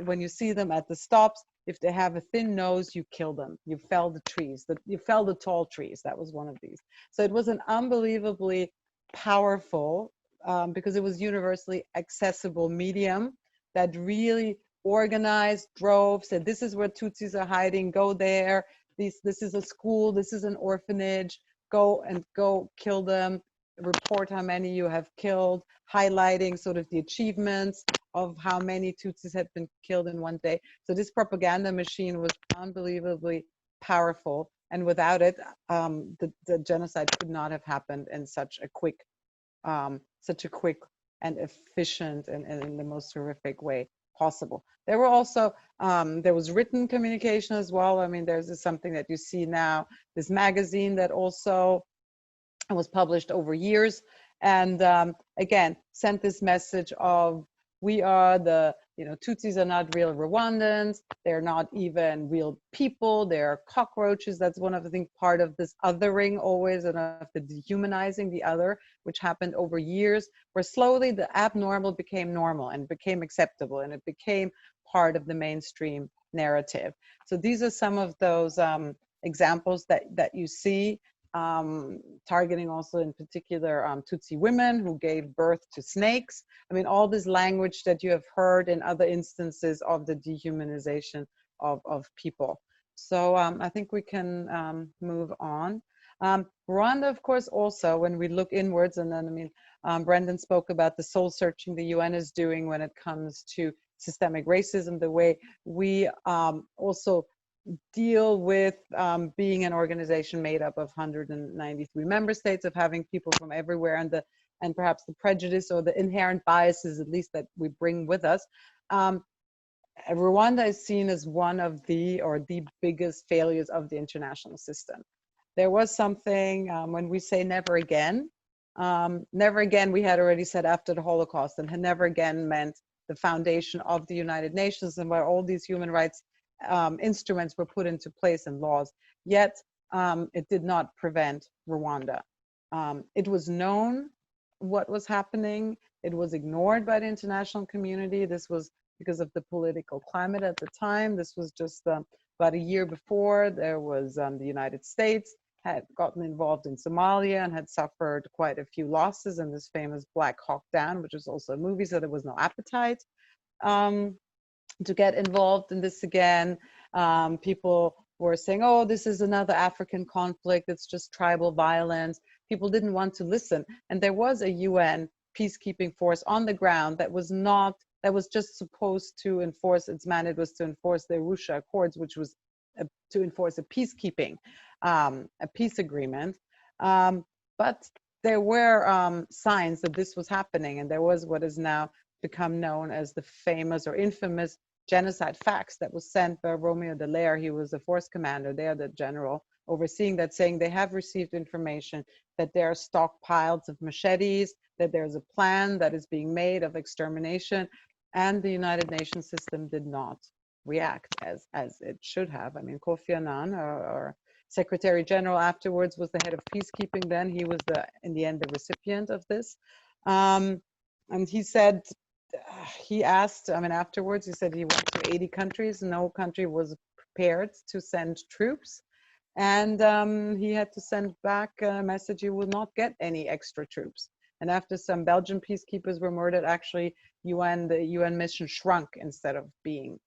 Speaker 9: when you see them at the stops, if they have a thin nose, you kill them. You fell the trees. You fell the tall trees. That was one of these. So it was an unbelievably powerful, because it was universally accessible medium that really organized, drove, said, this is where Tutsis are hiding, go there. This is a school, this is an orphanage, go kill them, report how many you have killed, highlighting sort of the achievements of how many Tutsis had been killed in one day. So this propaganda machine was unbelievably powerful, and without it, the genocide could not have happened in such a quick and efficient and in the most horrific way possible. There were also, there was written communication as well. I mean, there's something that you see now, this magazine that also was published over years, and again, sent this message of, we are the, Tutsis are not real Rwandans, they're not even real people, they're cockroaches. That's one of the things, part of this othering always, and of the dehumanizing the other, which happened over years, where slowly the abnormal became normal and became acceptable, and it became part of the mainstream narrative. So these are some of those examples that you see, targeting also in particular Tutsi women who gave birth to snakes. I mean, all this language that you have heard in other instances of the dehumanization of people. So I think we can move on. Rwanda, of course, also, when we look inwards, and then, I mean, Brendan spoke about the soul searching the UN is doing when it comes to systemic racism, the way we also deal with being an organization made up of 193 member states, of having people from everywhere, and perhaps the prejudice or the inherent biases, at least, that we bring with us. Rwanda is seen as one of the biggest failures of the international system. There was something, when we say never again, never again, we had already said after the Holocaust, and never again meant the foundation of the United Nations, and where all these human rights instruments were put into place and laws, yet it did not prevent Rwanda. It was known what was happening. It was ignored by the international community. This was because of the political climate at the time. This was just about a year before. There was the United States had gotten involved in Somalia and had suffered quite a few losses in this famous Black Hawk Down, which was also a movie, so there was no appetite to get involved in this again. People were saying, oh, this is another African conflict, it's just tribal violence. People didn't want to listen. And there was a UN peacekeeping force on the ground that was just supposed to enforce, its mandate was to enforce the Arusha Accords, which was to enforce a peacekeeping, a peace agreement. But there were signs that this was happening, and there was what is now become known as the famous or infamous genocide facts that was sent by Romeo Dallaire. He was the force commander there, the general overseeing that, saying they have received information that there are stockpiles of machetes, that there's a plan that is being made of extermination, and the United Nations system did not react as it should have. I mean, Kofi Annan, our Secretary General, afterwards was the head of peacekeeping then. He was in the end the recipient of this. And he said, he asked, I mean, afterwards, he said he went to 80 countries. No country was prepared to send troops. And he had to send back a message, you will not get any extra troops. And after some Belgian peacekeepers were murdered, actually, the UN mission shrunk instead of being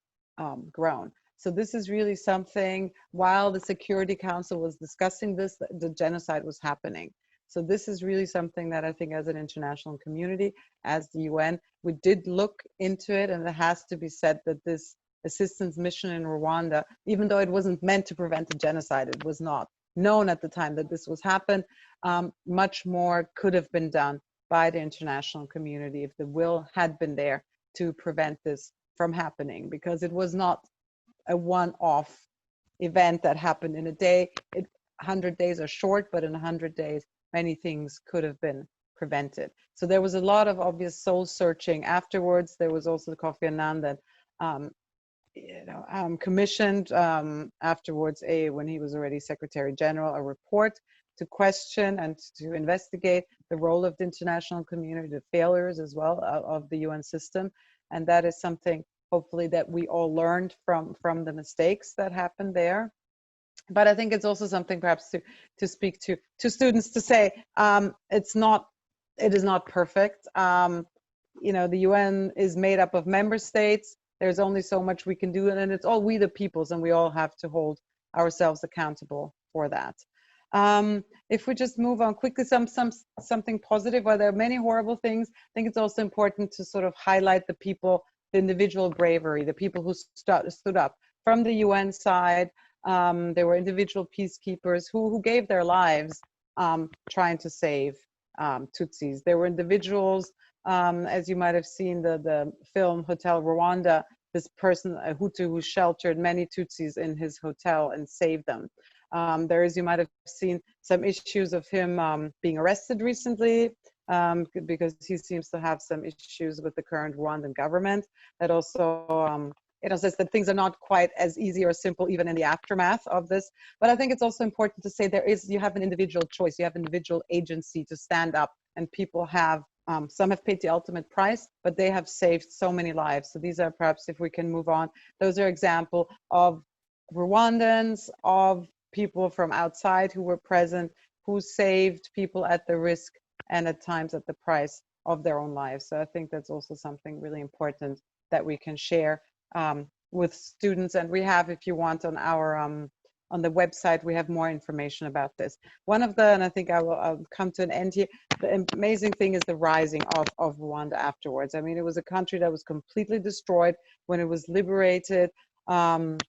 Speaker 9: grown. So this is really something, while the Security Council was discussing this, the genocide was happening. So this is really something that I think as an international community, as the UN, we did look into it, and it has to be said that this assistance mission in Rwanda, even though it wasn't meant to prevent a genocide, it was not. known at the time that this was happened. Much more could have been done by the international community if the will had been there to prevent this from happening, because it was not a one-off event that happened in a day. 100 days are short, but in 100 days, many things could have been prevented. So there was a lot of obvious soul searching afterwards. There was also the Kofi Annan that commissioned afterwards, when he was already Secretary General, a report to question and to investigate the role of the international community, the failures as well of the UN system. And that is something, hopefully, that we all learned from the mistakes that happened there. But I think it's also something perhaps to speak to students, to say it is not perfect. The UN is made up of member states. There's only so much we can do, and it's all we the peoples, and we all have to hold ourselves accountable for that. If we just move on quickly, something positive. While there are many horrible things, I think it's also important to sort of highlight the people, the individual bravery, the people who stood up. From the UN side, there were individual peacekeepers who gave their lives trying to save Tutsis. There were individuals, as you might have seen the film Hotel Rwanda, this person, a Hutu, who sheltered many Tutsis in his hotel and saved them. There is, you might have seen some issues of him being arrested recently because he seems to have some issues with the current Rwandan government. That also says that things are not quite as easy or simple even in the aftermath of this. But I think it's also important to say you have an individual choice, you have individual agency to stand up, and people have, some have paid the ultimate price, but they have saved so many lives. So these are, perhaps if we can move on, those are examples of Rwandans, of people from outside who were present, who saved people at the risk and at times at the price of their own lives. So I think that's also something really important that we can share with students. And we have, if you want, on our on the website, we have more information about this. One of the, and I think I'll come to an end here, the amazing thing is the rising of Rwanda afterwards. I mean, it was a country that was completely destroyed when it was liberated. It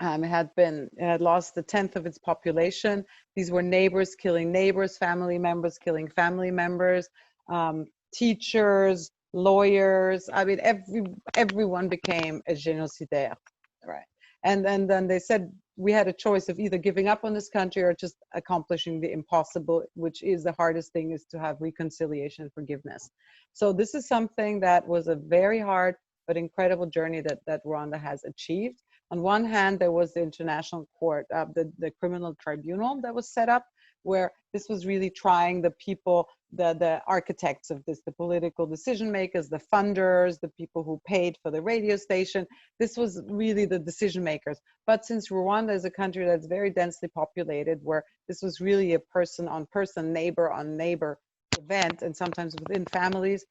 Speaker 9: had lost a tenth of its population. These were neighbors killing neighbors, family members killing family members, teachers, lawyers. I mean, everyone became a génocidaire, right? And then they said we had a choice of either giving up on this country or just accomplishing the impossible, which is the hardest thing, is to have reconciliation and forgiveness. So this is something that was a very hard but incredible journey that Rwanda has achieved. On one hand, there was the international court, the criminal tribunal that was set up, where this was really trying the people, the architects of this, the political decision makers, the funders, the people who paid for the radio station. This was really the decision makers. But since Rwanda is a country that's very densely populated, where this was really a person on person, neighbor on neighbor event, and sometimes within families,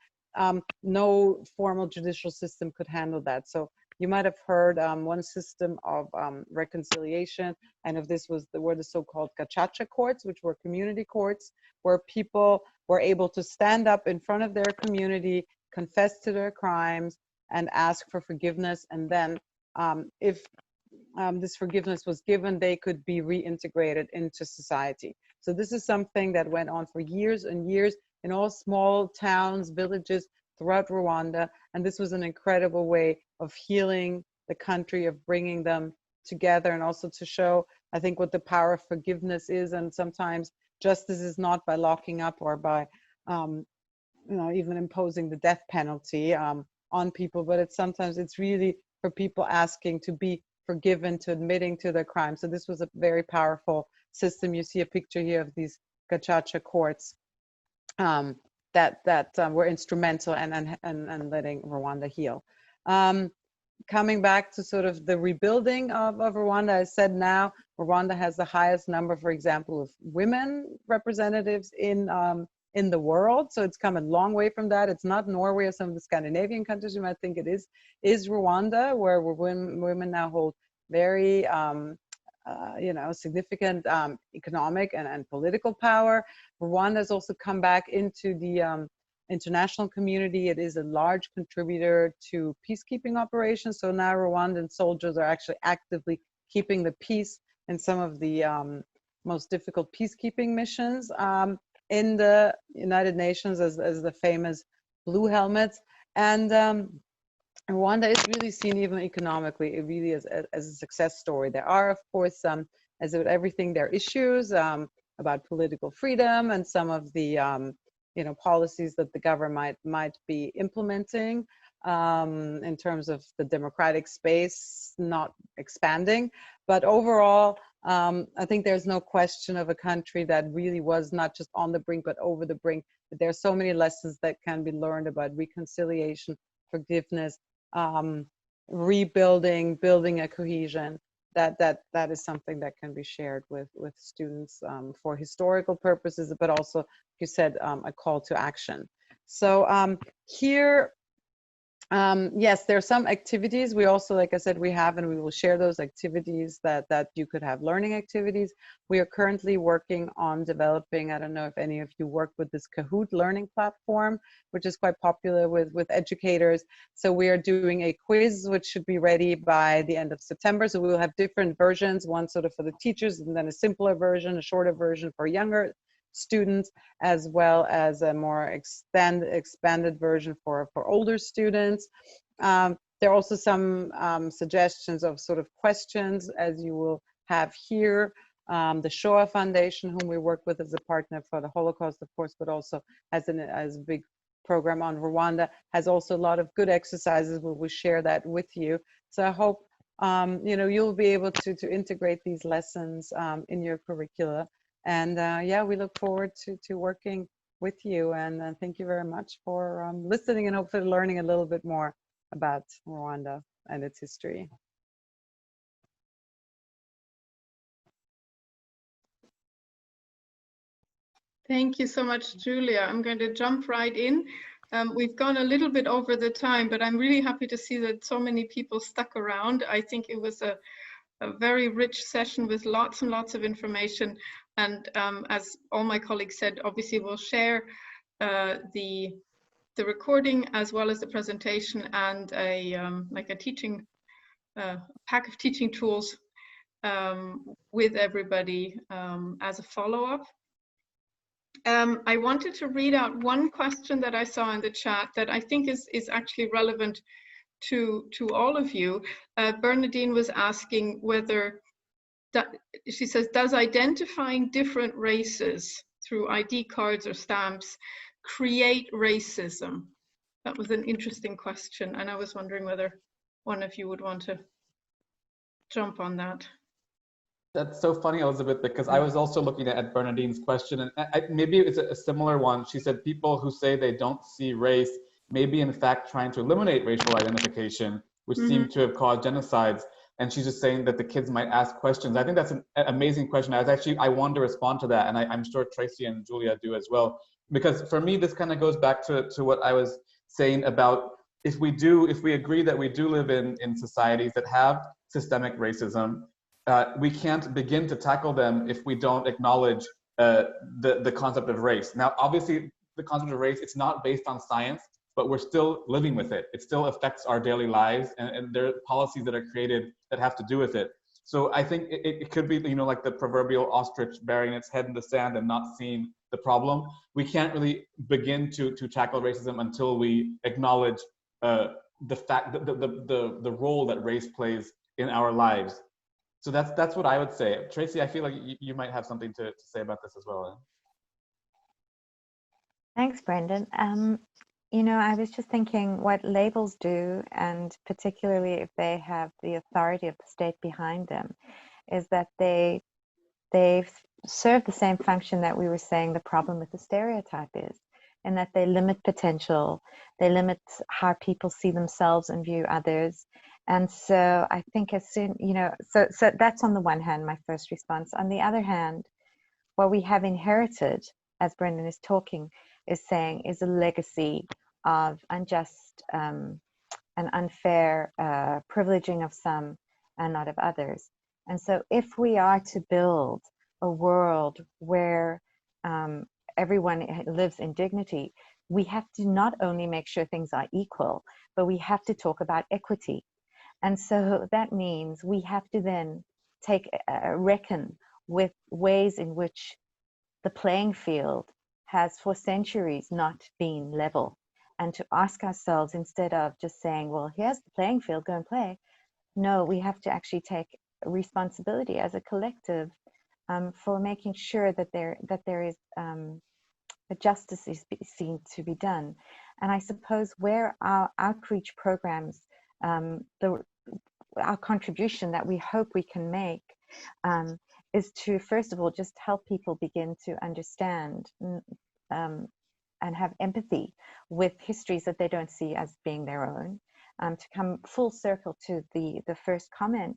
Speaker 9: no formal judicial system could handle that. So you might have heard one system of reconciliation, and of this were the so-called gacaca courts, which were community courts, where people were able to stand up in front of their community, confess to their crimes, and ask for forgiveness. And then if this forgiveness was given, they could be reintegrated into society. So this is something that went on for years and years in all small towns, villages throughout Rwanda. And this was an incredible way of healing the country, of bringing them together, and also to show, I think, what the power of forgiveness is. And sometimes justice is not by locking up or by, even imposing the death penalty on people, but sometimes it's really for people asking to be forgiven, to admitting to their crime. So this was a very powerful system. You see a picture here of these gacaca courts that were instrumental and letting Rwanda heal. Coming back to sort of the rebuilding of Rwanda, I said now Rwanda has the highest number, for example, of women representatives in the world. So it's come a long way from that. It's not Norway or some of the Scandinavian countries you might think it is Rwanda, where women now hold very significant economic and political power. Rwanda has also come back into the international community. It is a large contributor to peacekeeping operations. So now Rwandan soldiers are actually actively keeping the peace in some of the most difficult peacekeeping missions in the United Nations as the famous blue helmets. And Rwanda is really seen even economically, it really is as a success story. There are, of course, as with everything, there are issues about political freedom and some of the policies that the government might be implementing in terms of the democratic space not expanding. But overall, I think there's no question of a country that really was not just on the brink, but over the brink. There are so many lessons that can be learned about reconciliation, forgiveness, rebuilding, building a cohesion. That is something that can be shared with students for historical purposes, but also, you said, a call to action. So here, yes, there are some activities. We also, like I said, we have, and we will share those activities that you could have learning activities. We are currently working on developing, I don't know if any of you work with this Kahoot learning platform, which is quite popular with educators. So we are doing a quiz, which should be ready by the end of September. So we will have different versions, one sort of for the teachers, and then a simpler version, a shorter version for younger students, as well as a more expanded version for older students. There are also some suggestions of sort of questions, as you will have here. The Shoah Foundation, whom we work with as a partner for the Holocaust, of course, but also as a big program on Rwanda, has also a lot of good exercises. We will share that with you. So I hope you'll be able to integrate these lessons in your curricula. And yeah, we look forward to working with you. And thank you very much for listening and hopefully learning a little bit more about Rwanda and its history.
Speaker 2: Thank you so much, Julia. I'm going to jump right in. We've gone a little bit over the time, but I'm really happy to see that so many people stuck around. I think it was a very rich session with lots and lots of information. And as all my colleagues said, obviously we'll share the recording as well as the presentation and like a teaching pack of teaching tools with everybody as a follow-up. I wanted to read out one question that I saw in the chat that I think is actually relevant to all of you. Bernadine was asking whether, she says, does identifying different races through ID cards or stamps create racism? That was an interesting question, and I was wondering whether one of you would want to jump on that.
Speaker 8: That's so funny, Elizabeth, because I was also looking at Bernadine's question, and maybe it's a similar one. She said people who say they don't see race may be in fact trying to eliminate racial identification, which seem to have caused genocides. And she's just saying that the kids might ask questions. I think that's an amazing question. I wanted to respond to that, and I'm sure Tracy and Julia do as well. Because for me, this kind of goes back to what I was saying about if we agree that we do live in societies that have systemic racism, we can't begin to tackle them if we don't acknowledge the concept of race. Now, obviously, the concept of race, it's not based on science, but we're still living with it. It still affects our daily lives, and there are policies that are created that have to do with it. So I think it could be, like the proverbial ostrich burying its head in the sand and not seeing the problem. We can't really begin to tackle racism until we acknowledge the fact that the role that race plays in our lives. So that's what I would say. Tracy, I feel like you might have something to say about this as well.
Speaker 3: Thanks, Brendan. I was just thinking what labels do, and particularly if they have the authority of the state behind them, is that they serve the same function that we were saying the problem with the stereotype is, in that they limit potential, they limit how people see themselves and view others. And so I think as soon, so that's on the one hand, my first response. On the other hand, what we have inherited, as Brendan is saying, is a legacy of unjust and unfair privileging of some and not of others. And so if we are to build a world where everyone lives in dignity, we have to not only make sure things are equal, but we have to talk about equity. And so that means we have to then reckon with ways in which the playing field has for centuries not been level, and to ask ourselves, instead of just saying, well, here's the playing field, go and play, no, we have to actually take responsibility as a collective for making sure that there is that justice is seen to be done. And I suppose where our outreach programs, our contribution that we hope we can make, is to, first of all, just help people begin to understand and have empathy with histories that they don't see as being their own. To come full circle to the first comment,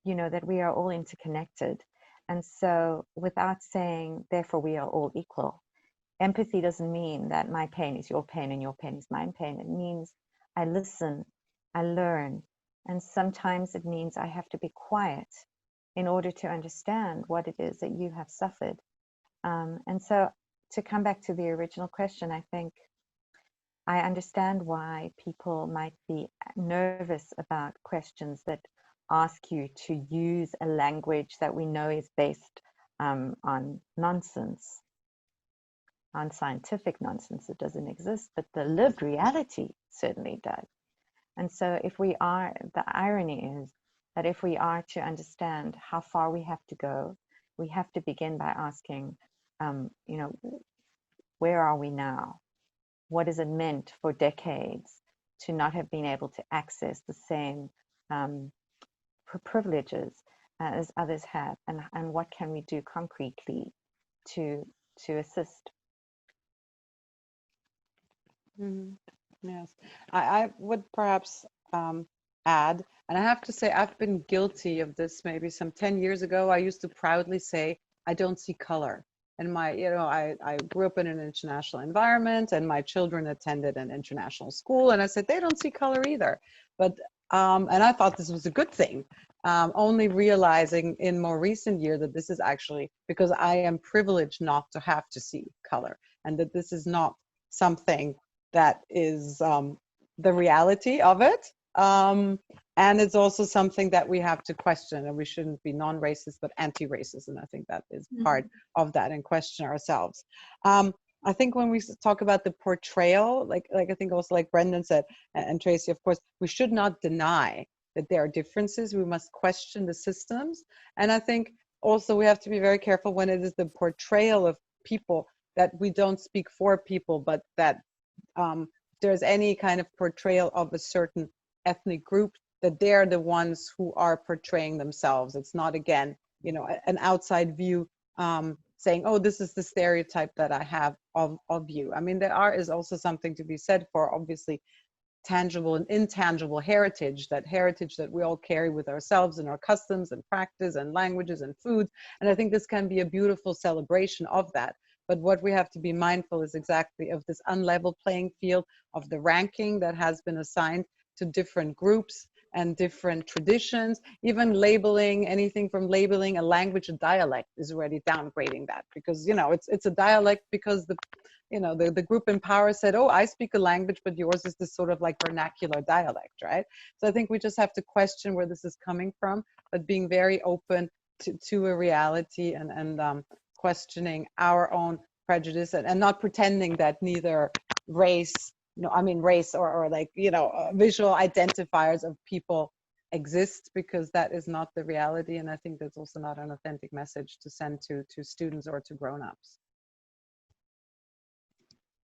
Speaker 3: you know, that we are all interconnected. And so without saying, therefore we are all equal, empathy doesn't mean that my pain is your pain and your pain is my pain. It means I listen, I learn, and sometimes it means I have to be quiet in order to understand what it is that you have suffered. And so to come back to the original question, I think I understand why people might be nervous about questions that ask you to use a language that we know is based on nonsense, on scientific nonsense that doesn't exist, but the lived reality certainly does. And so if we are, the irony is that if we are to understand how far we have to go, we have to begin by asking, you know, where are we now? What has it meant for decades to not have been able to access the same privileges as others have, and what can we do concretely to assist?
Speaker 9: Yes, I would perhaps add, and I have to say I've been guilty of this maybe some 10 years ago. I used to proudly say, I don't see color. And I grew up in an international environment, and my children attended an international school, and I said, they don't see color either. But, and I thought this was a good thing, only realizing in more recent years that this is actually because I am privileged not to have to see color, and that this is not something that is the reality of it. And it's also something that we have to question, and we shouldn't be non-racist but anti-racist, and I think that is part of that, and question ourselves. I think when we talk about the portrayal, like I think also like Brendan said, and Tracy, of course, we should not deny that there are differences. We must question the systems, and I think also we have to be very careful when it is the portrayal of people, that we don't speak for people, but that there's any kind of portrayal of a certain ethnic group, that they're the ones who are portraying themselves. It's not, again, you know, an outside view saying, oh, this is the stereotype that I have of you. I mean, there is also something to be said for, obviously, tangible and intangible heritage that we all carry with ourselves, and our customs and practice and languages and food. And I think this can be a beautiful celebration of that. But what we have to be mindful is exactly of this unlevel playing field, of the ranking that has been assigned to different groups and different traditions. Even labeling, anything from labeling a language a dialect is already downgrading that, because, you know, it's a dialect because the group in power said, oh, I speak a language, but yours is this sort of like vernacular dialect, right? So I think we just have to question where this is coming from, but being very open to a reality, and questioning our own prejudice, and not pretending that neither race, race or like, visual identifiers of people exist, because that is not the reality. And I think that's also not an authentic message to send to students or to grown-ups.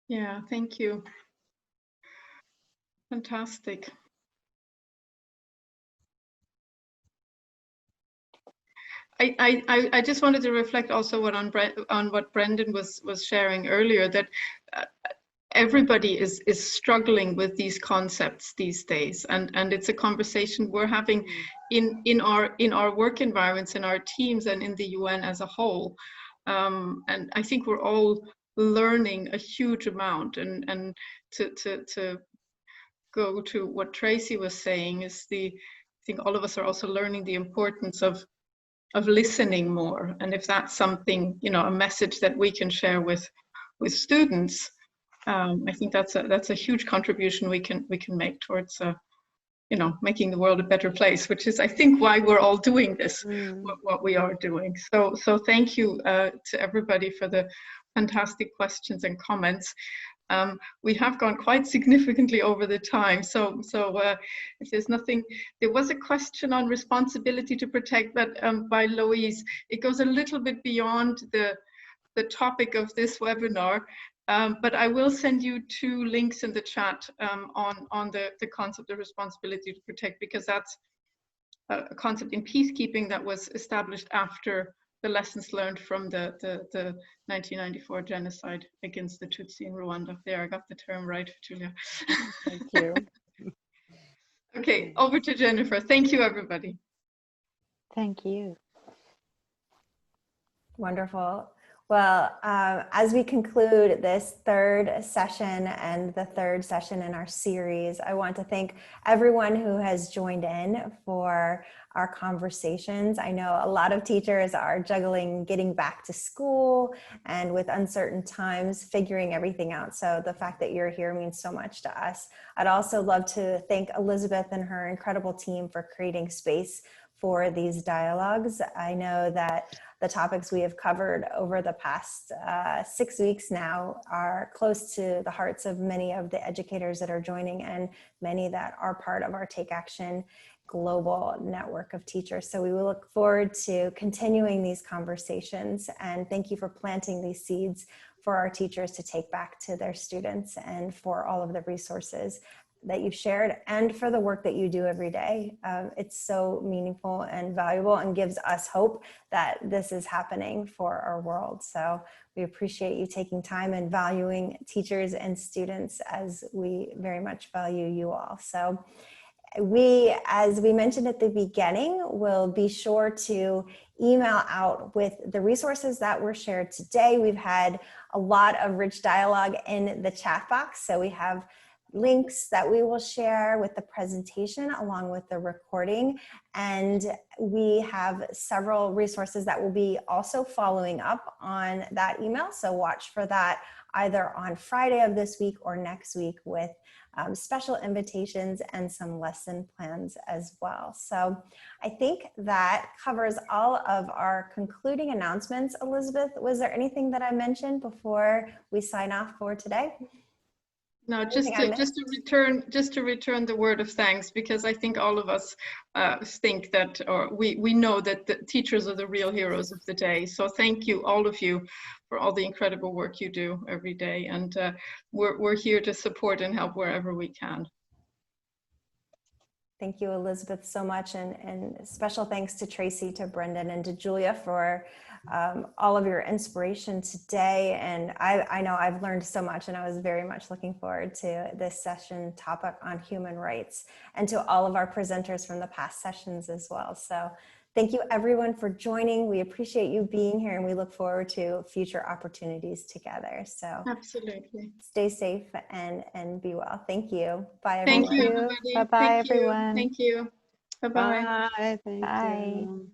Speaker 2: Yeah, thank you. Fantastic. I just wanted to reflect also on what Brendan was sharing earlier, that everybody is struggling with these concepts these days, and it's a conversation we're having in our work environments, in our teams, and in the UN as a whole. And I think we're all learning a huge amount, and to go to what Tracy was saying is I think all of us are also learning the importance of listening more. And if that's something, a message that we can share with students, I think that's a huge contribution we can make towards you know, making the world a better place, which is, I think, why we're all doing this, what we are doing. So thank you to everybody for the fantastic questions and comments. We have gone quite significantly over the time, so if there's nothing, there was a question on responsibility to protect that by Louise. It goes a little bit beyond the topic of this webinar, but I will send you 2 links in the chat on the concept of responsibility to protect, because that's a concept in peacekeeping that was established after the lessons learned from the 1994 genocide against the Tutsi in Rwanda. There, I got the term right, Julia.
Speaker 9: Thank you.
Speaker 2: Okay, over to Jennifer. Thank you, everybody.
Speaker 3: Thank you.
Speaker 1: Wonderful. Well, as we conclude this 3rd session and the 3rd session in our series, I want to thank everyone who has joined in for our conversations. I know a lot of teachers are juggling getting back to school and with uncertain times, figuring everything out. So the fact that you're here means so much to us. I'd also love to thank Elizabeth and her incredible team for creating space for these dialogues. I know that the topics we have covered over the past 6 weeks now are close to the hearts of many of the educators that are joining and many that are part of our Take Action global network of teachers. So we will look forward to continuing these conversations, and thank you for planting these seeds for our teachers to take back to their students, and for all of the resources that you've shared, and for the work that you do every day. It's so meaningful and valuable, and gives us hope that this is happening for our world. So we appreciate you taking time and valuing teachers and students as we very much value you all. So we, as we mentioned at the beginning, will be sure to email out with the resources that were shared today. We've had a lot of rich dialogue in the chat box, so we have links that we will share with the presentation along with the recording. And we have several resources that will be also following up on that email. So watch for that either on Friday of this week or next week, with special invitations and some lesson plans as well. So I think that covers all of our concluding announcements. Elizabeth, was there anything that I mentioned before we sign off for today?
Speaker 2: No, just to return the word of thanks, because I think all of us think that, or we know that the teachers are the real heroes of the day. So thank you, all of you, for all the incredible work you do every day. And we're here to support and help wherever we can.
Speaker 1: Thank you, Elizabeth, so much. And special thanks to Tracy, to Brendan, and to Julia for all of your inspiration today. And I know I've learned so much, and I was very much looking forward to this session topic on human rights, and to all of our presenters from the past sessions as well. So thank you, everyone, for joining. We appreciate you being here, and we look forward to future opportunities together. So
Speaker 2: absolutely,
Speaker 1: stay safe and be well. Thank you. Bye, everyone.
Speaker 2: Thank you, everybody.
Speaker 3: Bye-bye, everyone.
Speaker 2: Thank you. Bye-bye.
Speaker 9: Bye. Thank
Speaker 3: Bye.
Speaker 9: you.